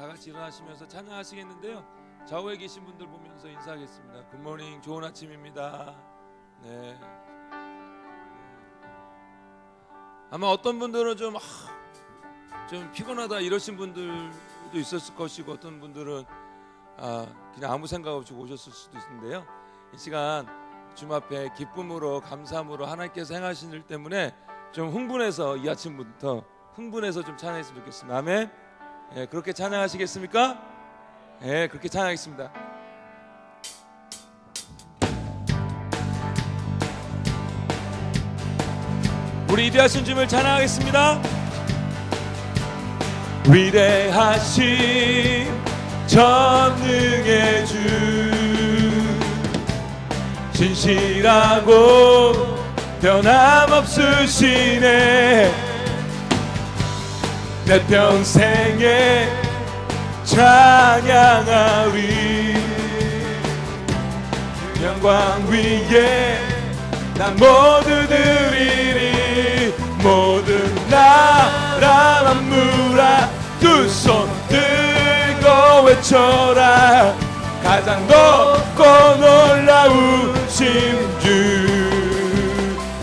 다 같이 일어나시면서 찬양하시겠는데요. 좌우에 계신 분들 보면서 인사하겠습니다. 굿모닝, 좋은 아침입니다. 네. 아마 어떤 분들은 좀 피곤하다 이러신 분들도 있었을 것이고, 어떤 분들은 그냥 아무 생각 없이 오셨을 수도 있는데요. 이 시간 주님 앞에 기쁨으로, 감사함으로 하나님께서 행하신 일 때문에 좀 흥분해서, 이 아침부터 흥분해서 좀 찬양했으면 좋겠습니다. 아멘. 예, 그렇게 찬양하시겠습니까? 예, 그렇게 찬양하겠습니다. 우리 위대하신 주님을 찬양하겠습니다. 위대하신 전능의 주, 진실하고 변함없으시네. 내 평생에 찬양하리. 영광 위에 나 모두 드리리. 모든 나라 만물아 두 손 들고 외쳐라. 가장 높고 놀라우신 주.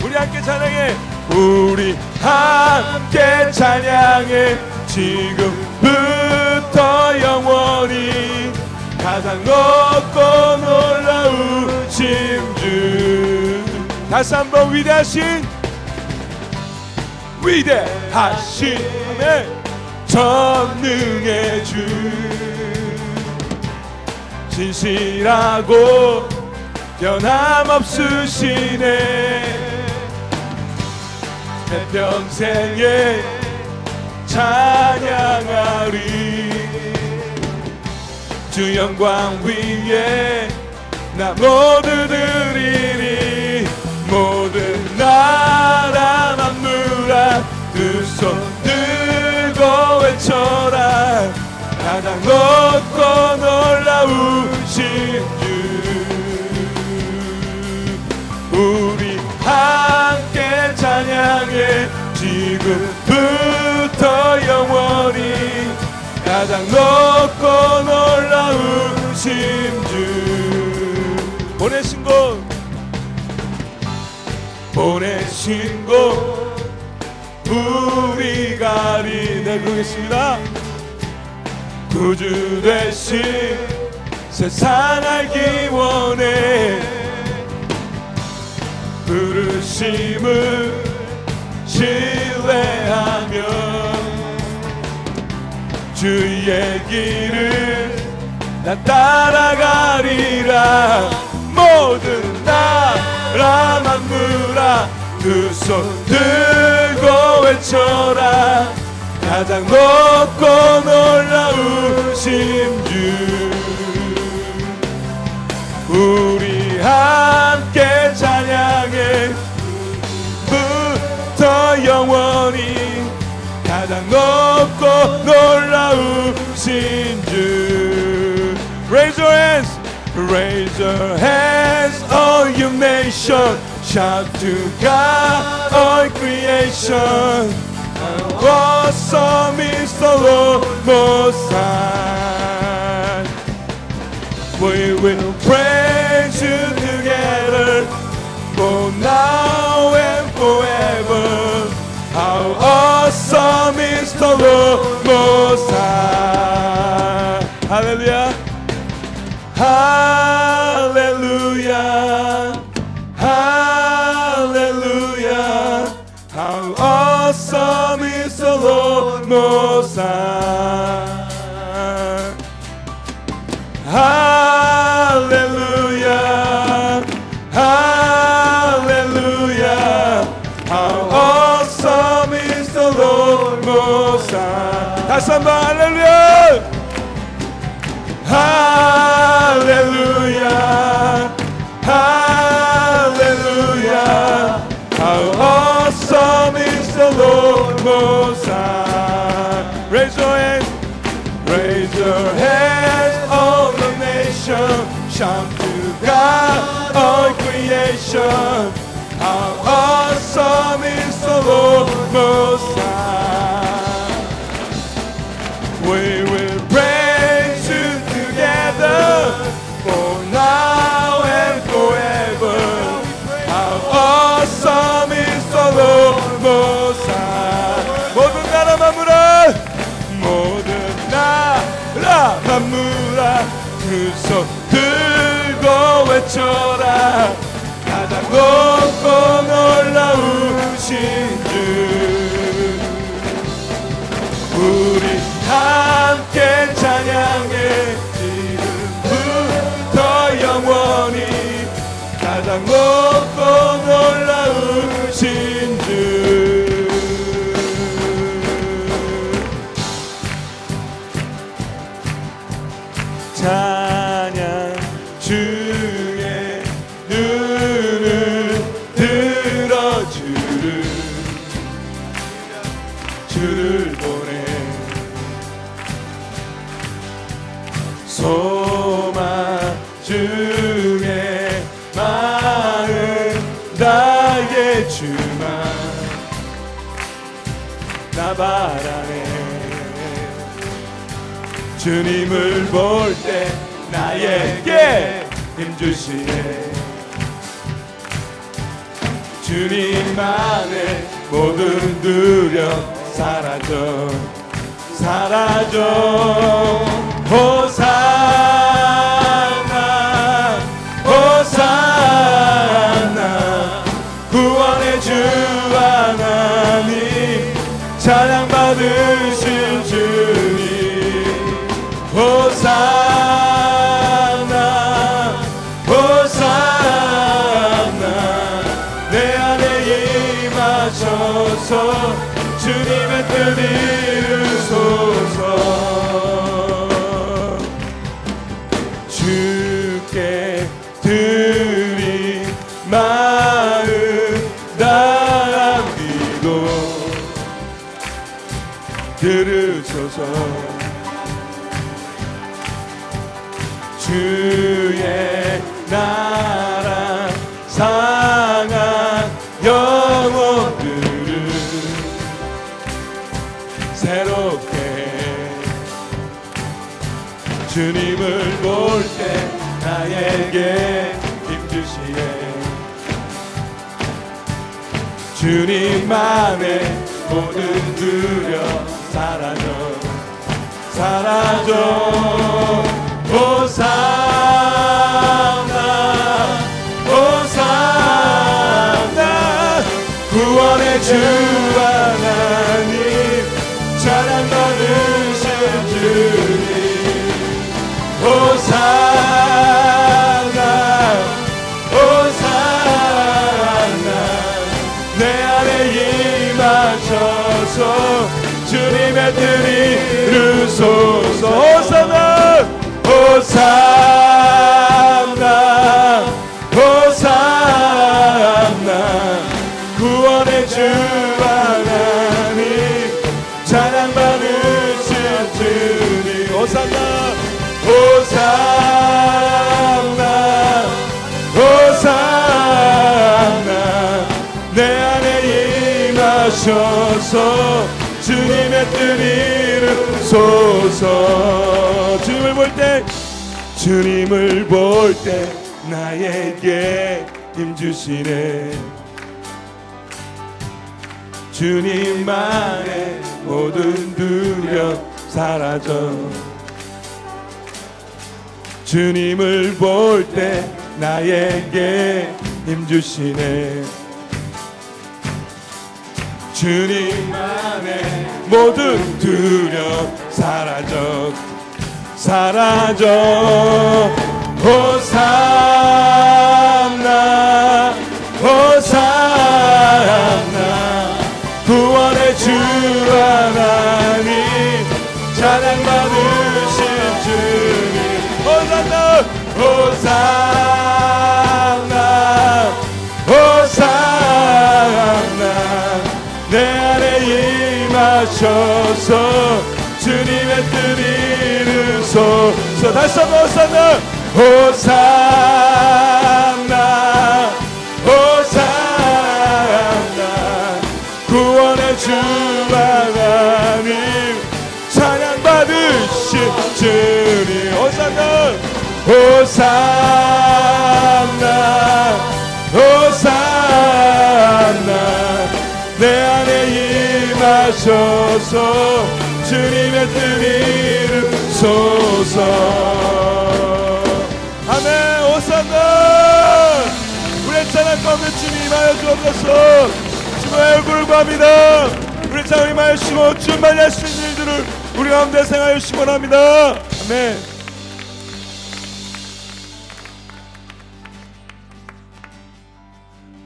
우리 함께 찬양해. 우리 함께 찬양해. 지금부터 영원히 가장 높고 놀라우신 주. 다시 한번 위대하신 전능의 주, 진실하고 변함없으시네. 내 평생에 찬양하리. 주 영광 위에 나 모두 드리리. 모든 나라 만물아 두 손 들고 외쳐라. 가장 높고 놀라우신 주. 우리 함께 찬양해. 지금부터 영원히 가장 높고 놀라우신 주. 보내신 곳 우리 가리. 네, 그러겠습니다. 구주 되신 세상 알기 원해. 부르심을 신뢰하며 주의 길을 나 따라가리라. 모든 나라 만물아 두 손 들고 외쳐라. 가장 높고 놀라우신 주. 우리 함께 찬양해. 부터 영원히 가장 높고 놀라우신 주. Raise your hands, raise your hands, all you nations. Shout to God, all creation. Awesome is the Lord Most High. We will praise you together, for now and forever. How awesome is the Lord Most High. Hallelujah. Hallelujah. Hallelujah. How awesome is the Lord Most High. Hallelujah. Hallelujah. How awesome is the Lord Most High. 다시 한번 할렐루야. Hallelujah. Hallelujah. How awesome is the Lord Most High. Raise your hands. Raise your hands, all the nations. Shout to God, all creation. How awesome is the Lord Most High. We will praise 만물아 그 손 들고 외쳐라. 가장 높고 놀라우신 주 우리 함께 찬양해. 지금부터 영원히 가장 높고 놀라우신 주 찬양 주의 눈을 들어주를 주를 보내. 소망 중에 마음 나의 주만 나 바라네. 주님을 볼 때 나에게 힘주시네. 주님만의 모든 두려움 사라져 사라져. 호산나 호산나 구원의 주 하나님 찬양 받으실 주님. 호산나 호산나 내 안에 임하셔서 주님의 뜻 이루소서. 주께 드린 마음 담기고 들으소서. 주의 나라 상한 영혼들을 새롭게 주님을 볼 때 나에게 힘주시네. 주님만의 모든 두려움 사라져 사라져. 호산나 호산나 구원의 주 하나님 찬양 받으실 주님. 호산나 호산나 내 안에 임하셔서 주님의 뜻 이루소서. 호산나 호산나 호산나 구원의 주 하나님 찬양 받으실 주님. 호산나 호산나 호산나 내 안에 임하셔서 주님의 뜻 이루소서. 주님을 볼 때 나에게 힘주시네. 주님만의 모든 두려움 사라져. 주님을 볼 때 나에게 힘주시네. 주님만의 모든 두려움 사라져 사라져. 호산나 호산나 구원의 주 하나님 찬양 받으실 주님. 호산나 호산나 호산나 내 안에 임하셔서 주님의 뜻 이루소서. 다시 한번 호산나 호산나 호산나 구원의 주 하나님 찬양 받으실 주님. 호산나 호산나 호산나 내 안에 임하셔서 주님의 뜻 이루소서. 주옵소서. 아멘. 오산나. 우리의 찬양 가운데 주님 임하여 주옵소서. 주님의 얼굴을 구합니다. 우리 찬양 임하여 주시고 주님 만리하시는 일들을 우리 가운데 생하여 주시기 원합니다. 아멘.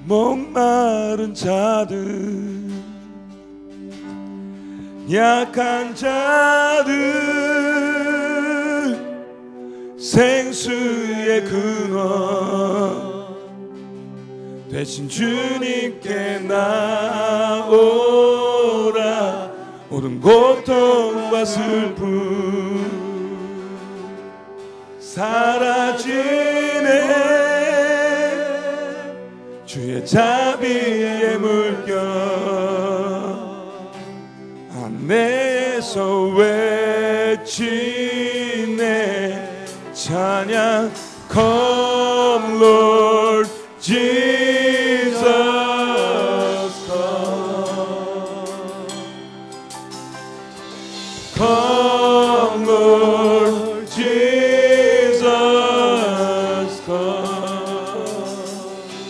목마른 자들, 약한 자들, 생수의 근원 대신 주님께 나오라. 모든 고통과 슬픔 사라지네. 주의 자비의 물결 안내에서 외치네. 찬양 Come Lord Jesus, come Lord Jesus,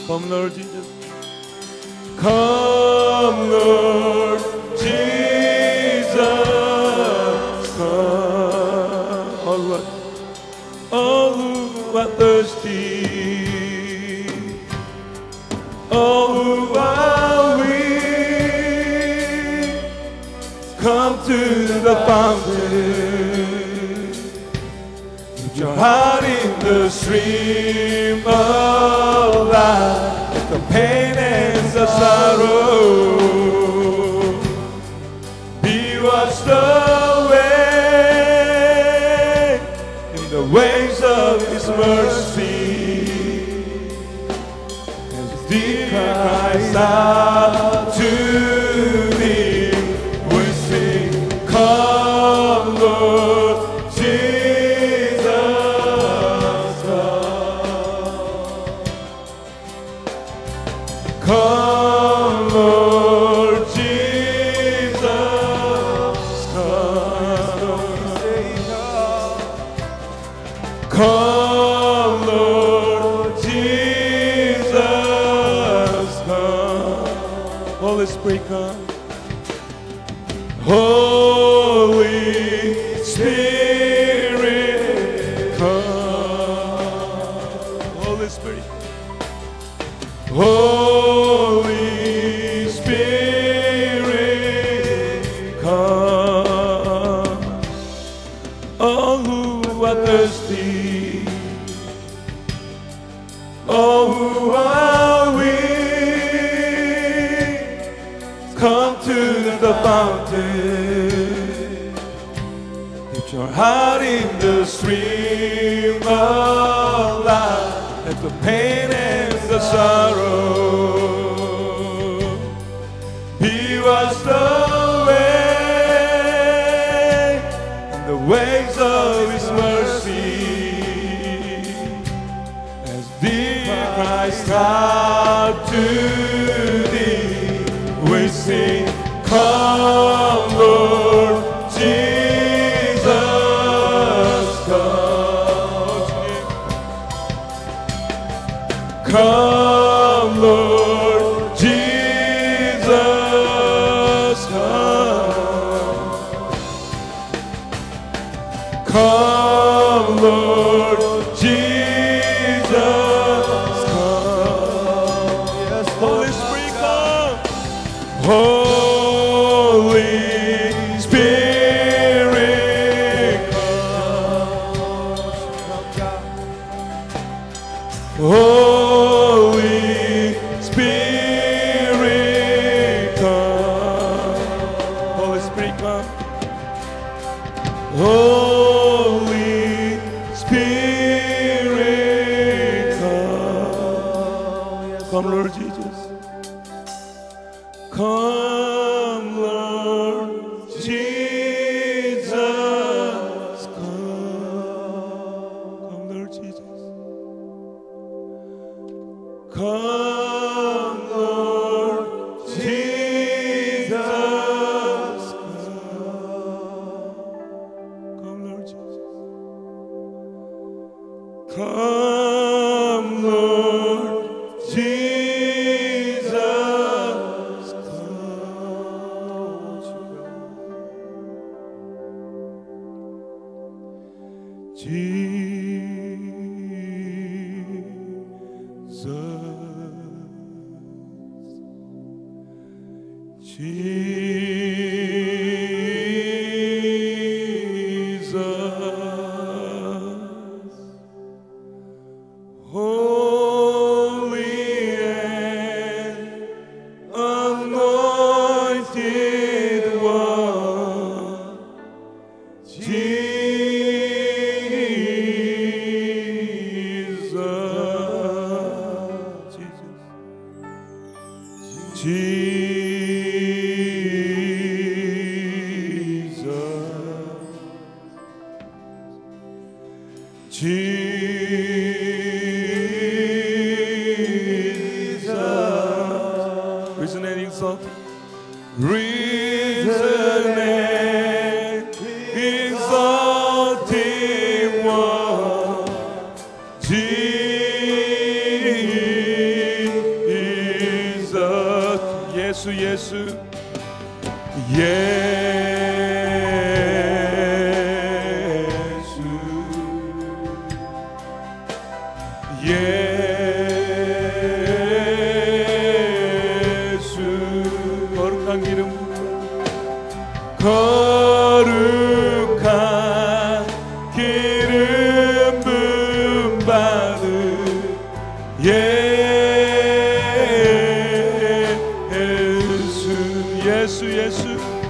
come Lord Jesus, come Lord Jesus, come. All who are thirsty, all who are weak, come to the fountain. Put your heart in the stream of life, the pain and the sorrow be washed away in the waves of His mercy. As deep cries out to Thee, we sing, Come Lord Jesus, come Lord Jesus, come Lord Jesus, come. Holy Spirit, come. Holy Spirit, come. Holy Spirit, Holy Spirit, come. All who are thirsty, all who are weak, come to the fountain. Put your heart in the stream of life. Let the pain and the sorrow be washed away in the waves of His mercy. As deep cries out to Thee, we sing, Come Lord Jesus, come. Come Lord Jesus, come. Come Lord Jesus, come. Yes, Holy Spirit, come. Holy Spirit, come. Holy Spirit, come. Holy Spirit, come. Holy Spirit, come. Come, Lord Jesus. Come, Lord Jesus. Come, Lord Jesus. Come, Lord Jesus. Come, Lord Jesus. Come, Lord Jesus, come. Risen and exalted, risen and exalted one, Jesus. 예수 예수 거룩한 기름 부음 받은 예수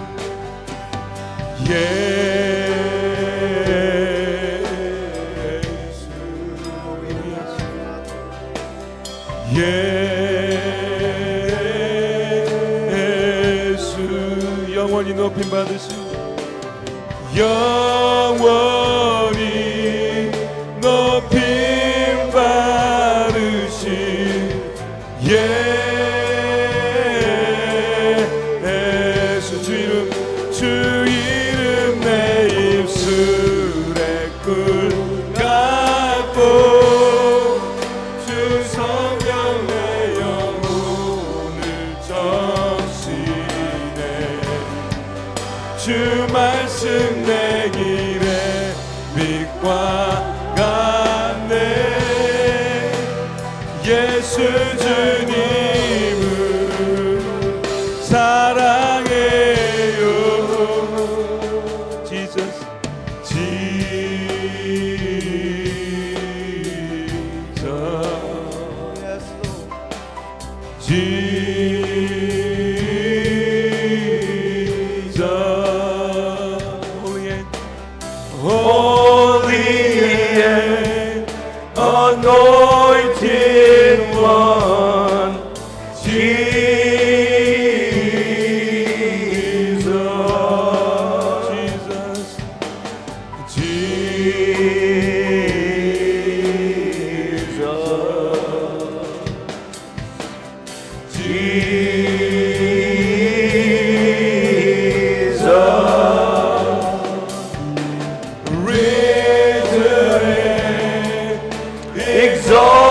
영원히 높임 받으신 영원히 높임 받으신 예수 주 이름 내 입술에 꿀 같고 주 성령 내 영혼을 적시네 주 말씀 내 길에 빛과 같네 예수 주님을 사랑해요 Jesus anointed one,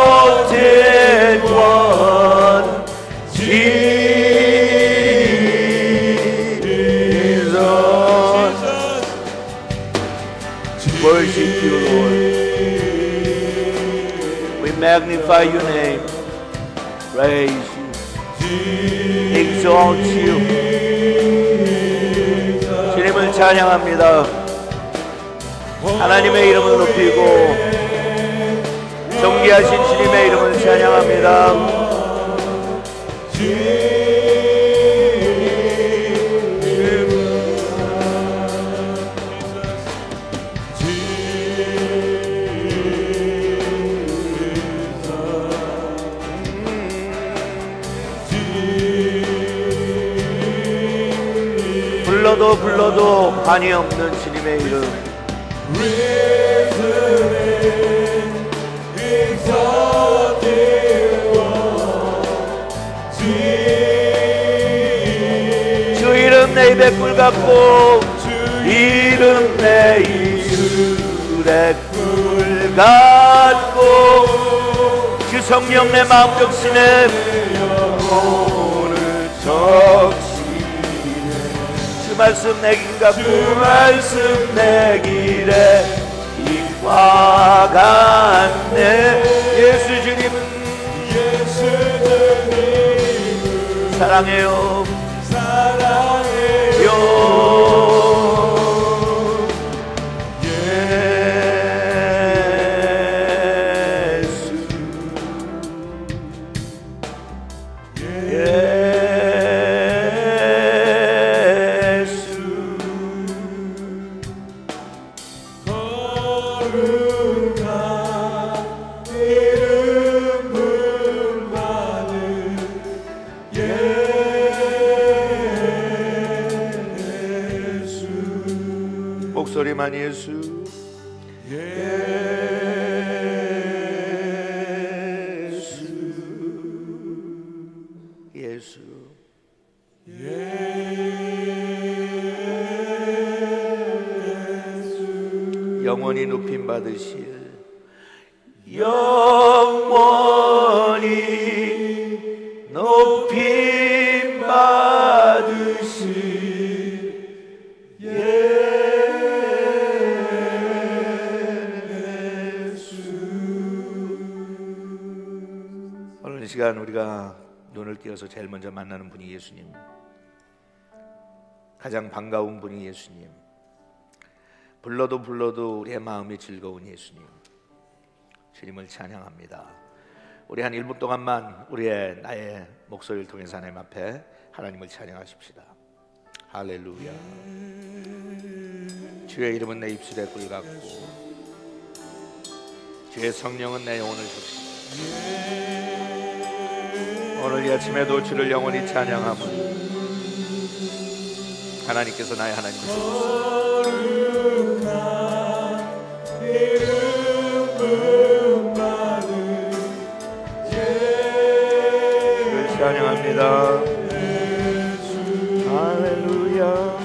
exalted one, Jesus. Worship you, Lord. We magnify your name, praise you, exalt you. 주님을 찬양합니다. 하나님의 이름을 높이고 존귀하신 주님의 이름을 찬양합니다. 불러도 한이 없는 주님의 이름. 주 이름 내 입에 꿀 같고 주 이름 내 입술에 꿀 같고 성령 내 마음 적시네 주 말씀 내 길과 주 말씀 내 길에 빛과 같네 예수 주님은 사랑해요 목소리만 예수 예수 영원히 높임 받으실 영원히 높임 받으실 오늘 이 시간 우리가 눈을 띄어서 제일 먼저 만나는 분이 예수님, 가장 반가운 분이 예수님, 불러도 우리의 마음이 즐거운 예수님, 주님을 찬양합니다. 우리 한 1분 동안만 나의 목소리를 통해서 하나님 앞에 하나님을 찬양하십시다. 할렐루야. 주의 이름은 내 입술에 꿀 같고 주의 성령은 내 영혼을 적시다. 오늘 이 아침에도 주를 영원히 찬양함은 하나님께서 나의 하나님이시옵소서. 찬양합니다. 할렐루야.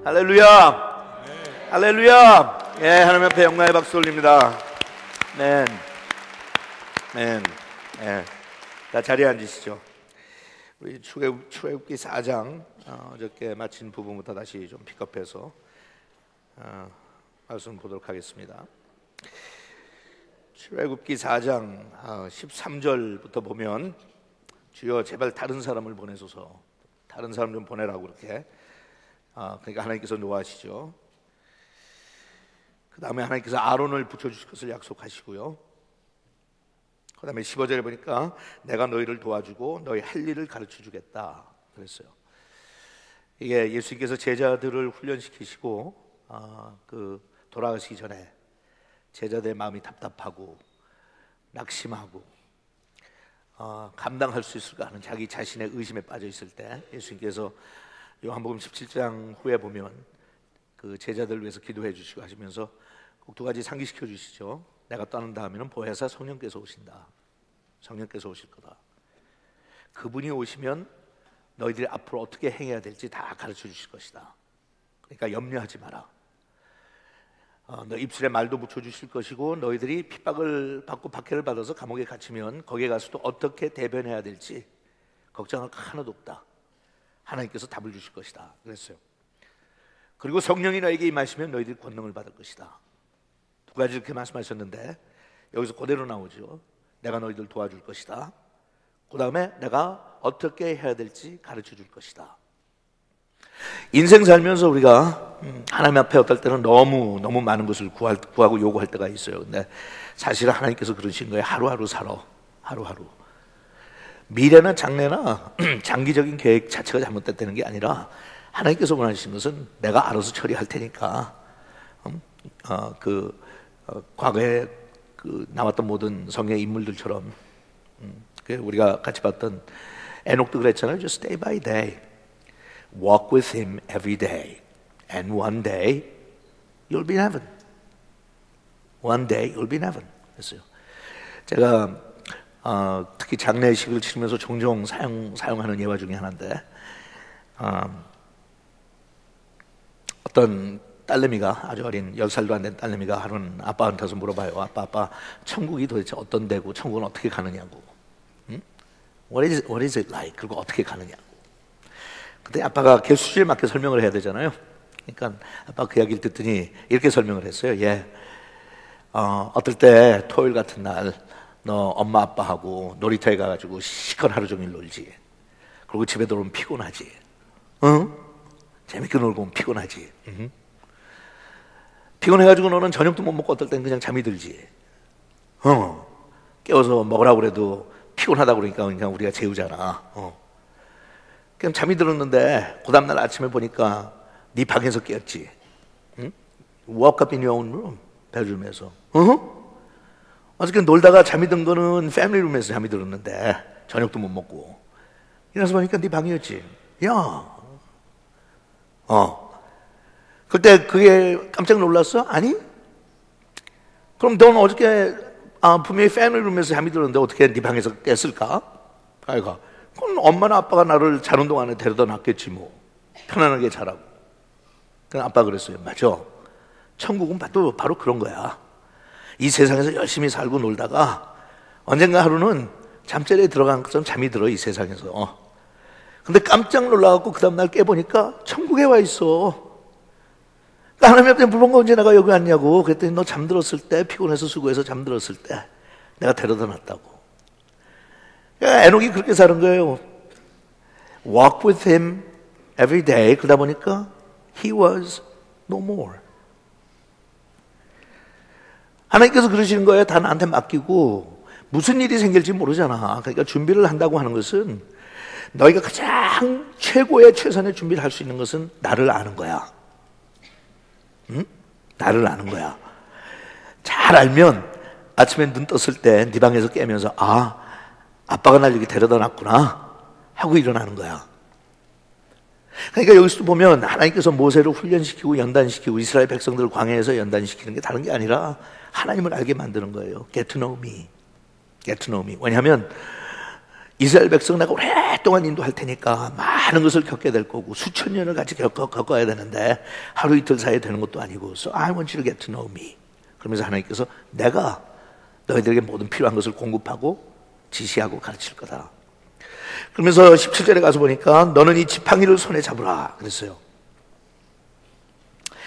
할렐루야. 할렐루야. 예, 하나님 앞에 영광의 박수 올립니다. 맨. 예. 자, 자리에 앉으시죠. 우리 출애굽기 4장 어저께 마친 부분부터 다시 좀 픽업해서 말씀 보도록 하겠습니다. 출애굽기 4장 13절부터 보면 주여 제발 다른 사람을 보내소서, 다른 사람 좀 보내라고 그렇게 그러니까 하나님께서 노하시죠. 그 다음에 하나님께서 아론을 붙여주실 것을 약속하시고요. 그 다음에 15절에 보니까 내가 너희를 도와주고 너희 할 일을 가르쳐 주겠다 그랬어요. 이게 예수님께서 제자들을 훈련시키시고 돌아가시기 전에 제자들의 마음이 답답하고 낙심하고 감당할 수 있을까 하는 자기 자신의 의심에 빠져 있을 때 예수님께서 요한복음 17장 후에 보면 그 제자들을 위해서 기도해 주시고 하시면서 꼭 두 가지 상기시켜 주시죠. 내가 떠난 다음에는 보혜사 성령께서 오신다. 성령께서 오실 거다. 그분이 오시면 너희들이 앞으로 어떻게 행해야 될지 다 가르쳐 주실 것이다. 그러니까 염려하지 마라. 너 입술에 말도 붙여 주실 것이고 너희들이 핍박을 받고 박해를 받아서 감옥에 갇히면 거기에 가서도 어떻게 대변해야 될지 걱정할 거 하나도 없다. 하나님께서 답을 주실 것이다 그랬어요. 그리고 성령이 너에게 임하시면 너희들이 권능을 받을 것이다. 두 가지 이렇게 말씀하셨는데 여기서 그대로 나오죠. 내가 너희들 도와줄 것이다. 그 다음에 내가 어떻게 해야 될지 가르쳐 줄 것이다. 인생 살면서 우리가 하나님 앞에 어떨 때는 너무 많은 것을 구하고 요구할 때가 있어요. 근데 사실은 하나님께서 그러신 거예요. 하루하루 살아. 하루하루. 미래나 장래나 장기적인 계획 자체가 잘못됐다는 게 아니라 하나님께서 원하시는 것은 내가 알아서 처리할 테니까 과거에 그 나왔던 모든 성경의 인물들처럼 우리가 같이 봤던 에녹도 그랬잖아요. Just day by day, walk with him every day, and one day you'll be in heaven. One day you'll be in heaven. 그랬어요. 제가 특히 장례식을 치르면서 종종 사용하는 예화 중에 하나인데, 어떤 딸내미가, 아주 어린 10살도 안 된 딸내미가 하루는 아빠한테서 물어봐요. 아빠, 천국이 도대체 어떤 데고 천국은 어떻게 가느냐고. What is it like? 그리고 어떻게 가느냐고. 그때 아빠가 걔 수준에 맞게 설명을 해야 되잖아요. 그러니까 아빠 그 이야기를 듣더니 이렇게 설명을 했어요. 어떨 때 토요일 같은 날 너 엄마 아빠하고 놀이터에 가가지고 시컷 하루 종일 놀지. 그리고 집에 들어오면 피곤하지. 재밌게 놀고 오면 피곤하지. 피곤해가지고 너는 저녁도 못 먹고 어떨 땐 그냥 잠이 들지. 깨워서 먹으라고 그래도 피곤하다고 그러니까 우리가 재우잖아. 그냥 잠이 들었는데 그 다음날 아침에 보니까 네 방에서 깨었지. Woke up in your own room. 베드룸에서. 어저께 놀다가 잠이 든 거는 패밀리 룸에서 잠이 들었는데 저녁도 못 먹고 일어나서 보니까 네 방이었지. 그때 그게 깜짝 놀랐어? 아니? 그럼 넌 어저께 분명히 패밀리 룸에서 잠이 들었는데 어떻게 네 방에서 깼을까? 아이가. 그럼 엄마나 아빠가 나를 자는 동안에 데려다 놨겠지 뭐. 편안하게 자라고. 그럼 아빠가 그랬어요. 맞아. 천국은 바로 그런 거야. 이 세상에서 열심히 살고 놀다가 언젠가 하루는 잠자리에 들어간 것처럼 잠이 들어, 이 세상에서. 근데 깜짝 놀라갖고 그 다음날 깨보니까 천국에 와 있어. 그러니까 하나님한테 물어본 거 언제 내가 여기 왔냐고. 그랬더니 너 잠들었을 때, 피곤해서 수고해서 잠들었을 때 내가 데려다 놨다고. 그러니까 에녹이 그렇게 사는 거예요. Walk with him every day. 그러다 보니까 he was no more. 하나님께서 그러시는 거예요. 다 나한테 맡기고 무슨 일이 생길지 모르잖아. 그러니까 준비를 한다고 하는 것은 너희가 가장 최고의 최선의 준비를 할 수 있는 것은 나를 아는 거야. 나를 아는 거야. 잘 알면 아침에 눈 떴을 때 네 방에서 깨면서 아빠가 날 여기 데려다 놨구나 하고 일어나는 거야. 그러니까 여기서도 보면 하나님께서 모세를 훈련시키고 연단시키고 이스라엘 백성들을 광야에서 연단시키는 게 다른 게 아니라 하나님을 알게 만드는 거예요. Get to know me. Get to know me. 왜냐하면 이스라엘 백성 내가 오랫동안 인도할 테니까 많은 것을 겪게 될 거고 수천 년을 같이 겪어야 되는데 하루 이틀 사이에 되는 것도 아니고 So I want you to get to know me. 그러면서 하나님께서 내가 너희들에게 모든 필요한 것을 공급하고 지시하고 가르칠 거다. 그러면서 17절에 가서 보니까 너는 이 지팡이를 손에 잡으라 그랬어요.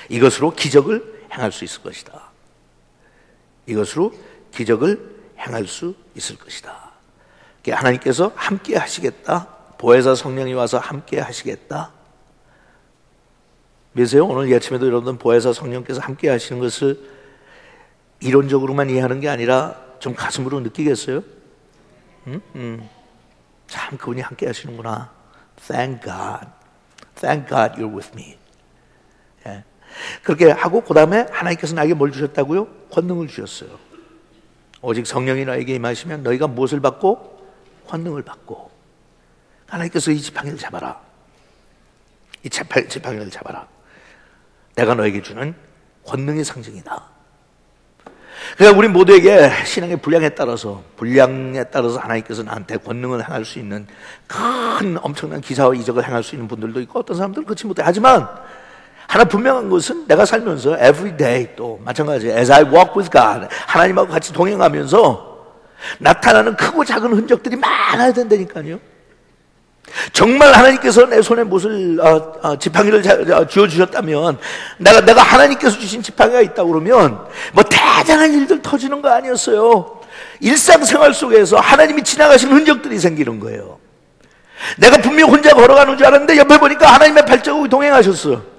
이것으로 기적을 행할 수 있을 것이다. 이것으로 기적을 행할 수 있을 것이다. 하나님께서 함께 하시겠다. 보혜사 성령이 와서 함께 하시겠다. 믿으세요? 오늘 이 아침에도 여러분 보혜사 성령께서 함께 하시는 것을 이론적으로만 이해하는 게 아니라 좀 가슴으로 느끼겠어요? 참 그분이 함께 하시는구나. Thank God. Thank God you're with me. 예. 그렇게 하고 그 다음에 하나님께서 나에게 뭘 주셨다고요? 권능을 주셨어요. 오직 성령이 너에게 임하시면 너희가 무엇을 받고? 권능을 받고. 하나님께서 이 지팡이를 잡아라. 이 지팡이를 잡아라. 내가 너에게 주는 권능의 상징이다. 그러니까 우리 모두에게 신앙의 분량에 따라서 하나님께서 나한테 권능을 행할 수 있는 큰 엄청난 기사와 이적을 행할 수 있는 분들도 있고 어떤 사람들은 그렇지 못해. 하지만 하나 분명한 것은 내가 살면서 every day 또 마찬가지예요. As I walk with God, 하나님하고 같이 동행하면서 나타나는 크고 작은 흔적들이 많아야 된다니까요. 정말 하나님께서 내 손에 무엇을 지팡이를 쥐어주셨다면 내가 하나님께서 주신 지팡이가 있다고 그러면 뭐 대단한 일들 터지는 거 아니었어요. 일상생활 속에서 하나님이 지나가시는 흔적들이 생기는 거예요. 내가 분명히 혼자 걸어가는 줄 알았는데 옆에 보니까 하나님의 발자국이 동행하셨어요.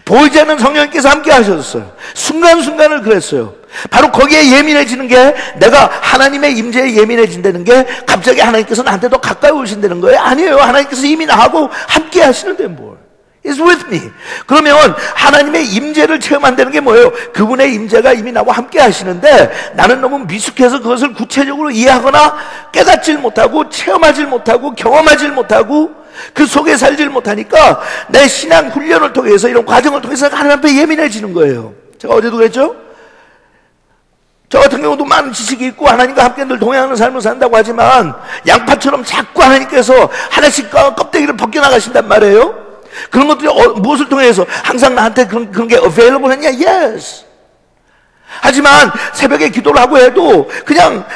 보이지 않는 성령님께서 함께 하셨어요. 순간순간을 그랬어요. 바로 거기에 예민해지는 게 내가 하나님의 임재에 예민해진다는 게 갑자기 하나님께서 나한테 더 가까이 오신다는 거예요. 아니에요. 하나님께서 이미 나하고 함께 하시는데 뭘. is with me. 그러면 하나님의 임재를 체험한다는 게 뭐예요? 그분의 임재가 이미 나와 함께 하시는데 나는 너무 미숙해서 그것을 구체적으로 이해하거나 깨닫질 못하고 체험하질 못하고 경험하질 못하고 그 속에 살질 못하니까 내 신앙 훈련을 통해서 이런 과정을 통해서 하나님 앞에 예민해지는 거예요. 제가 어제도 그랬죠? 저 같은 경우도 많은 지식이 있고 하나님과 함께 늘 동행하는 삶을 산다고 하지만 양파처럼 자꾸 하나님께서 하나씩 껍데기를 벗겨나가신단 말이에요. 그런 것들이 무엇을 통해서 항상 나한테 그런 게 available 했냐? Yes. 하지만 새벽에 기도를 하고 해도 그냥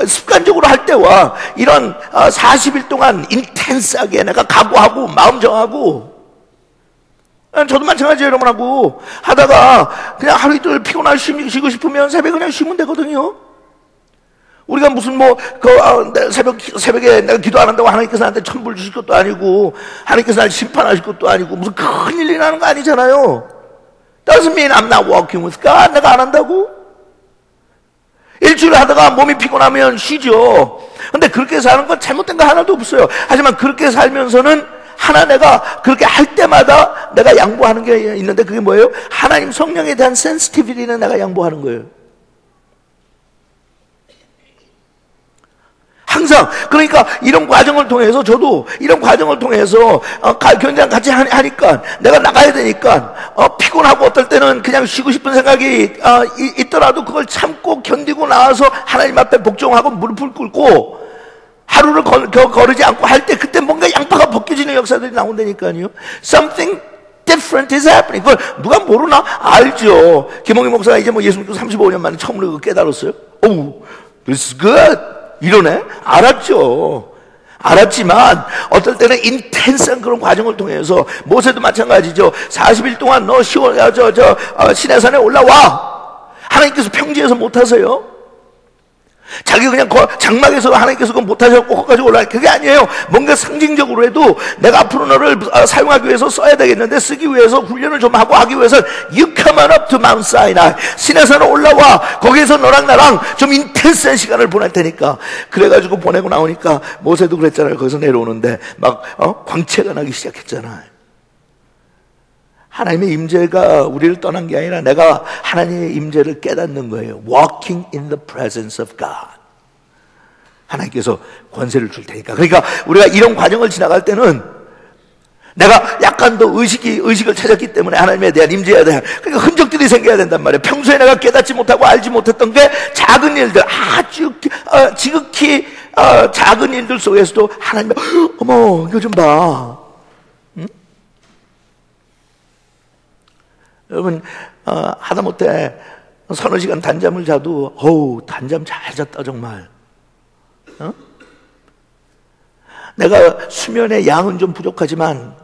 습관적으로 할 때와 이런 40일 동안 인텐스하게 내가 각오하고 마음 정하고 저도 마찬가지예요. 여러분하고 하다가 그냥 하루 이틀 피곤하고 쉬고 싶으면 새벽에 그냥 쉬면 되거든요. 우리가 무슨 새벽에 내가 기도 안 한다고 하나님께서 나한테 천불 주실 것도 아니고 하나님께서 날 심판하실 것도 아니고 무슨 큰일이 나는 거 아니잖아요. Doesn't mean I'm not walking with God. 내가 안 한다고? 일주일 하다가 몸이 피곤하면 쉬죠. 근데 그렇게 사는 건 잘못된 거 하나도 없어요. 하지만 그렇게 살면서는 내가 그렇게 할 때마다 내가 양보하는 게 있는데 그게 뭐예요? 하나님 성령에 대한 센시티비티는 내가 양보하는 거예요. 항상 그러니까 이런 과정을 통해서 저도 이런 과정을 통해서 견장 같이 하니까 내가 나가야 되니까 피곤하고 어떨 때는 그냥 쉬고 싶은 생각이 있더라도 그걸 참고 견디고 나와서 하나님 앞에 복종하고 무릎을 꿇고 하루를 거르지 않고 할 때 그때 뭔가 양파가 벗겨지는 역사들이 나온다니까요. Something different is happening. 그걸 누가 모르나? 알죠. 김홍희 목사가 이제 예수 믿고 35년 만에 처음으로 깨달았어요. Oh, this is good. 이러네? 알았죠. 알았지만 어떨 때는 인텐스한 그런 과정을 통해서 모세도 마찬가지죠. 40일 동안 너 시내산에 올라와. 하나님께서 평지에서 못하세요. 자기가 그냥 장막에서 하나님께서 그거 못하셨고 거기까지 올라가. 그게 아니에요. 뭔가 상징적으로 해도 내가 앞으로 너를 사용하기 위해서 써야 되겠는데 쓰기 위해서 훈련을 좀 하고 하기 위해서 You come on up to Mount Sinai. 시내산에 올라와. 거기에서 너랑 나랑 좀 인텐스한 시간을 보낼 테니까. 그래가지고 보내고 나오니까 모세도 그랬잖아요. 거기서 내려오는데 막 광채가 나기 시작했잖아요. 하나님의 임재가 우리를 떠난 게 아니라 내가 하나님의 임재를 깨닫는 거예요. Walking in the presence of God. 하나님께서 권세를 줄 테니까. 그러니까 우리가 이런 과정을 지나갈 때는 내가 약간 더 의식을 찾았기 때문에 하나님에 대한 임재에 대한 그러니까 흔적들이 생겨야 된단 말이에요. 평소에 내가 깨닫지 못하고 알지 못했던 게 작은 일들, 아주 지극히 작은 일들 속에서도 하나님의 어머 이거 좀 봐. 여러분 하다못해 서너 시간 단잠을 자도 단잠 잘 잤다 정말. 내가 수면의 양은 좀 부족하지만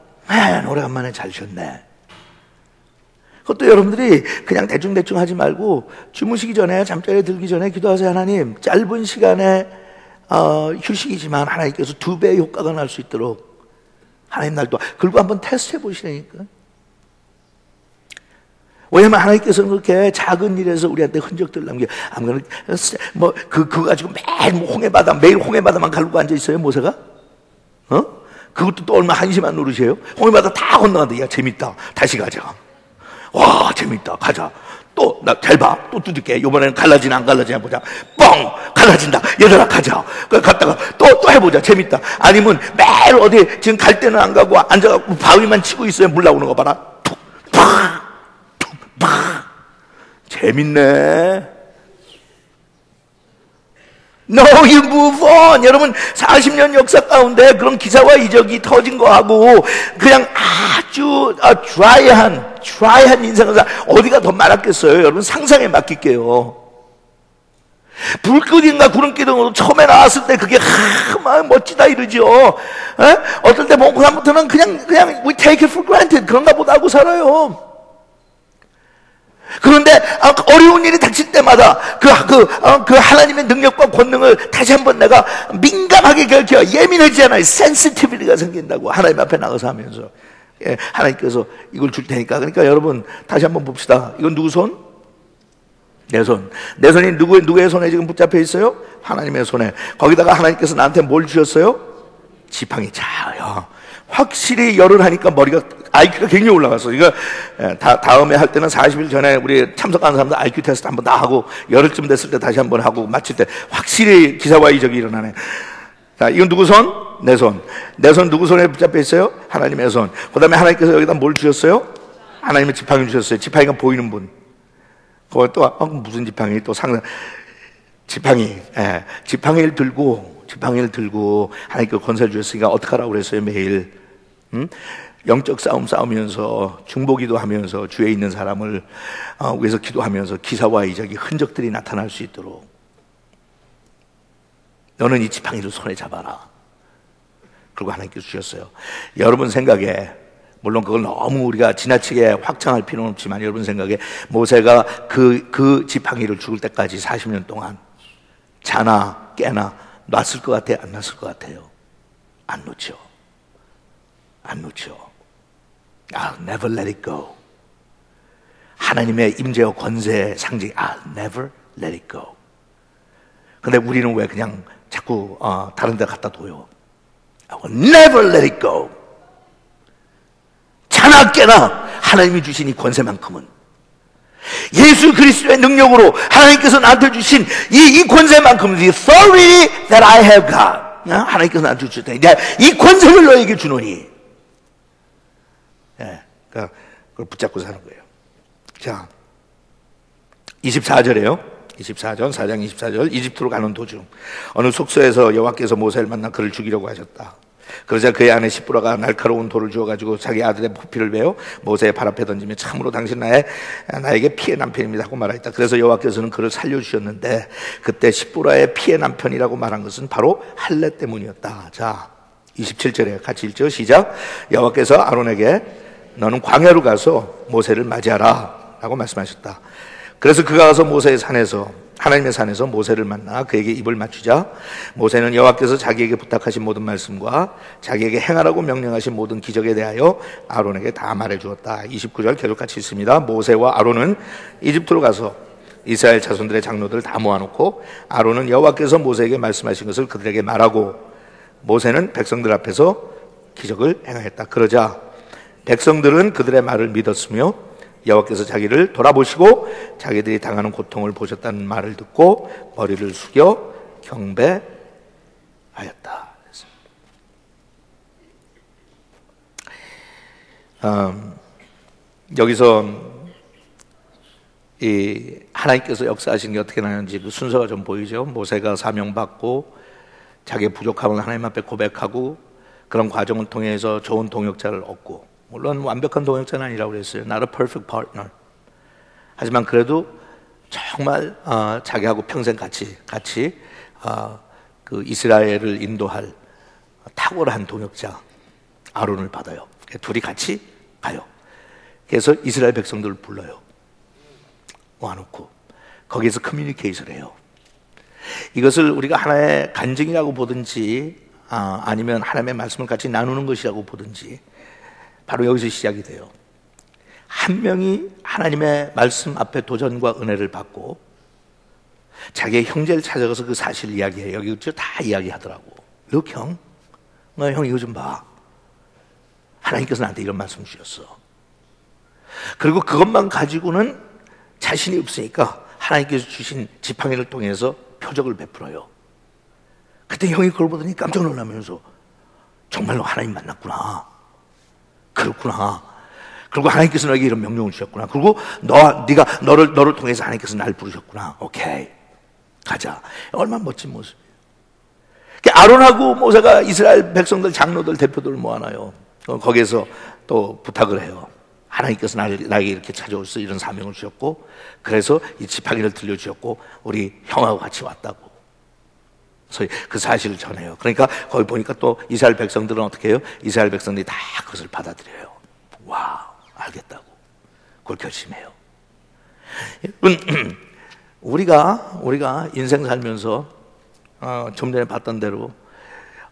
오래간만에 잘 쉬었네. 그것도 여러분들이 그냥 대충 하지 말고 주무시기 전에 잠자리에 들기 전에 기도하세요. 하나님 짧은 시간에 휴식이지만 하나님께서 2배의 효과가 날 수 있도록 하나님 날 도와. 그리고 한번 테스트 해보시라니까. 왜냐면 하나님께서는 그렇게 작은 일에서 우리한테 흔적들 남겨. 그거 가지고 매일 홍해바다만 가르고 앉아있어요, 모세가? 그것도 또 얼마 한심한 노릇이에요? 홍해바다 다 건너간다. 야, 재밌다. 다시 가자. 와, 재밌다. 가자. 또, 잘 봐. 또 두들게. 이번에는 갈라지나 안 갈라지나 보자. 뻥! 갈라진다. 얘들아, 가자. 갔다가 또 해보자. 재밌다. 아니면 매일 어디, 지금 갈 때는 안 가고 앉아갖고 바위만 치고 있어요. 물 나오는 거 봐라. 툭! 팍! 재밌네. No, you move on. 여러분 40년 역사 가운데 그런 기사와 이적이 터진 거하고 그냥 아주 드라이한 인생을 어디가 더 많았겠어요. 여러분 상상에 맡길게요. 불빛인가 구름기둥으로 처음에 나왔을 때 그게 막 멋지다 이러죠. 어떨 때 뭐 그다음부터는 그냥 we take it for granted 그런가 보다 하고 살아요. 그런데 어려운 일이 닥칠 때마다 그 하나님의 능력과 권능을 다시 한번 내가 민감하게 결켜 예민해지잖아요. 센시티비티가 생긴다고 하나님 앞에 나가서 하면서 하나님께서 이걸 줄 테니까. 그러니까 여러분 다시 한번 봅시다. 이건 누구 손? 내 손. 내 손이 누구의 손에 지금 붙잡혀 있어요? 하나님의 손에. 거기다가 하나님께서 나한테 뭘 주셨어요? 지팡이. 자요. 확실히 열을 하니까 머리가 IQ가 굉장히 올라갔어. 이거 다음에 할 때는 40일 전에 우리 참석하는 사람들 IQ 테스트 한번 다 하고 열흘쯤 됐을 때 다시 한번 하고 마칠 때 확실히 기사와 이적이 일어나네. 자, 이건 누구 손? 내 손. 내 손 누구 손에 붙잡혀 있어요? 하나님의 손. 그 다음에 하나님께서 여기다 뭘 주셨어요? 하나님의 지팡이 주셨어요. 지팡이가 보이는 분. 그거 또 무슨 지팡이? 또 상상 지팡이를 들고 하나님께 권세를 주셨으니까 어떻게 하라고 그랬어요? 매일 영적 싸움 싸우면서 중보기도 하면서 주위에 있는 사람을 위해서 기도하면서 기사와 이적이 흔적들이 나타날 수 있도록 너는 이 지팡이를 손에 잡아라. 그리고 하나님께서 주셨어요. 여러분 생각에 물론 그걸 너무 우리가 지나치게 확장할 필요는 없지만 여러분 생각에 모세가 그 지팡이를 죽을 때까지 40년 동안 자나 깨나 놨을 것 같아요? 안 놨을 것 같아요? 안 놓죠. I'll never let it go. 하나님의 임재와 권세의 상징 I'll never let it go. 근데 우리는 왜 그냥 자꾸 다른 데 갖다 둬요? I will never let it go. 자나 깨나 하나님이 주신 이 권세만큼은 예수 그리스도의 능력으로 하나님께서 나한테 주신 이 권세만큼은 the authority that I have got. 하나님께서 나한테 주셨다. 이 권세를 너에게 주노니. 그러니까 그걸 붙잡고 사는 거예요. 자, 24절에요. 4장 24절 이집트로 가는 도중 어느 숙소에서 여호와께서 모세를 만나 그를 죽이려고 하셨다. 그러자 그의 아내 시므라가 날카로운 돌을 주어가지고 자기 아들의 포피를 베어 모세의 발 앞에 던지며 참으로 당신 나에게 피의 남편입니다 하고 말하였다. 그래서 여호와께서는 그를 살려주셨는데 그때 시므라의 피의 남편이라고 말한 것은 바로 할례 때문이었다. 자, 27절에 같이 읽죠. 시작. 여호와께서 아론에게 너는 광야로 가서 모세를 맞이하라 라고 말씀하셨다. 그래서 그가 가서 하나님의 산에서 모세를 만나 그에게 입을 맞추자 모세는 여호와께서 자기에게 부탁하신 모든 말씀과 자기에게 행하라고 명령하신 모든 기적에 대하여 아론에게 다 말해주었다. 29절 계속 같이 있습니다. 모세와 아론은 이집트로 가서 이스라엘 자손들의 장로들을 다 모아놓고 아론은 여호와께서 모세에게 말씀하신 것을 그들에게 말하고 모세는 백성들 앞에서 기적을 행하였다. 그러자 백성들은 그들의 말을 믿었으며 여호와께서 자기를 돌아보시고 자기들이 당하는 고통을 보셨다는 말을 듣고 머리를 숙여 경배하였다. 여기서 이 하나님께서 역사하신 게 어떻게 나는지 그 순서가 좀 보이죠. 모세가 사명받고 자기의 부족함을 하나님 앞에 고백하고 그런 과정을 통해서 좋은 동역자를 얻고, 물론 완벽한 동역자는 아니라고 그랬어요. Not a perfect partner. 하지만 그래도 정말 자기하고 평생 같이 그 이스라엘을 인도할 탁월한 동역자 아론을 받아요. 둘이 같이 가요. 그래서 이스라엘 백성들을 불러요. 모아놓고 거기에서 커뮤니케이션을 해요. 이것을 우리가 하나의 간증이라고 보든지 아니면 하나님의 말씀을 같이 나누는 것이라고 보든지 바로 여기서 시작이 돼요. 한 명이 하나님의 말씀 앞에 도전과 은혜를 받고 자기의 형제를 찾아가서 그 사실을 이야기해요. 여기 다 이야기하더라고. Look, 형, 형 이거 좀 봐. 하나님께서 나한테 이런 말씀 주셨어. 그리고 그것만 가지고는 자신이 없으니까 하나님께서 주신 지팡이를 통해서 표적을 베풀어요. 그때 형이 그걸 보더니 깜짝 놀라면서 정말로 하나님 만났구나. 그렇구나. 그리고 하나님께서 너에게 이런 명령을 주셨구나. 그리고 네가 너를 통해서 하나님께서 날 부르셨구나. 오케이, 가자. 얼마나 멋진 모습이에요. 아론하고 모세가 이스라엘 백성들, 장로들, 대표들을 모아놔요. 거기에서 또 부탁을 해요. 하나님께서 나에게 이렇게 찾아오셔서 이런 사명을 주셨고, 그래서 이 지팡이를 들려주셨고 우리 형하고 같이 왔다고. 그래서 그 사실을 전해요. 그러니까 거기 보니까 또 이스라엘 백성들은 어떻게 해요? 이스라엘 백성들이 다 그것을 받아들여요. 와, 알겠다고. 그걸 결심해요. 여러분, 우리가 인생 살면서 좀 전에 봤던 대로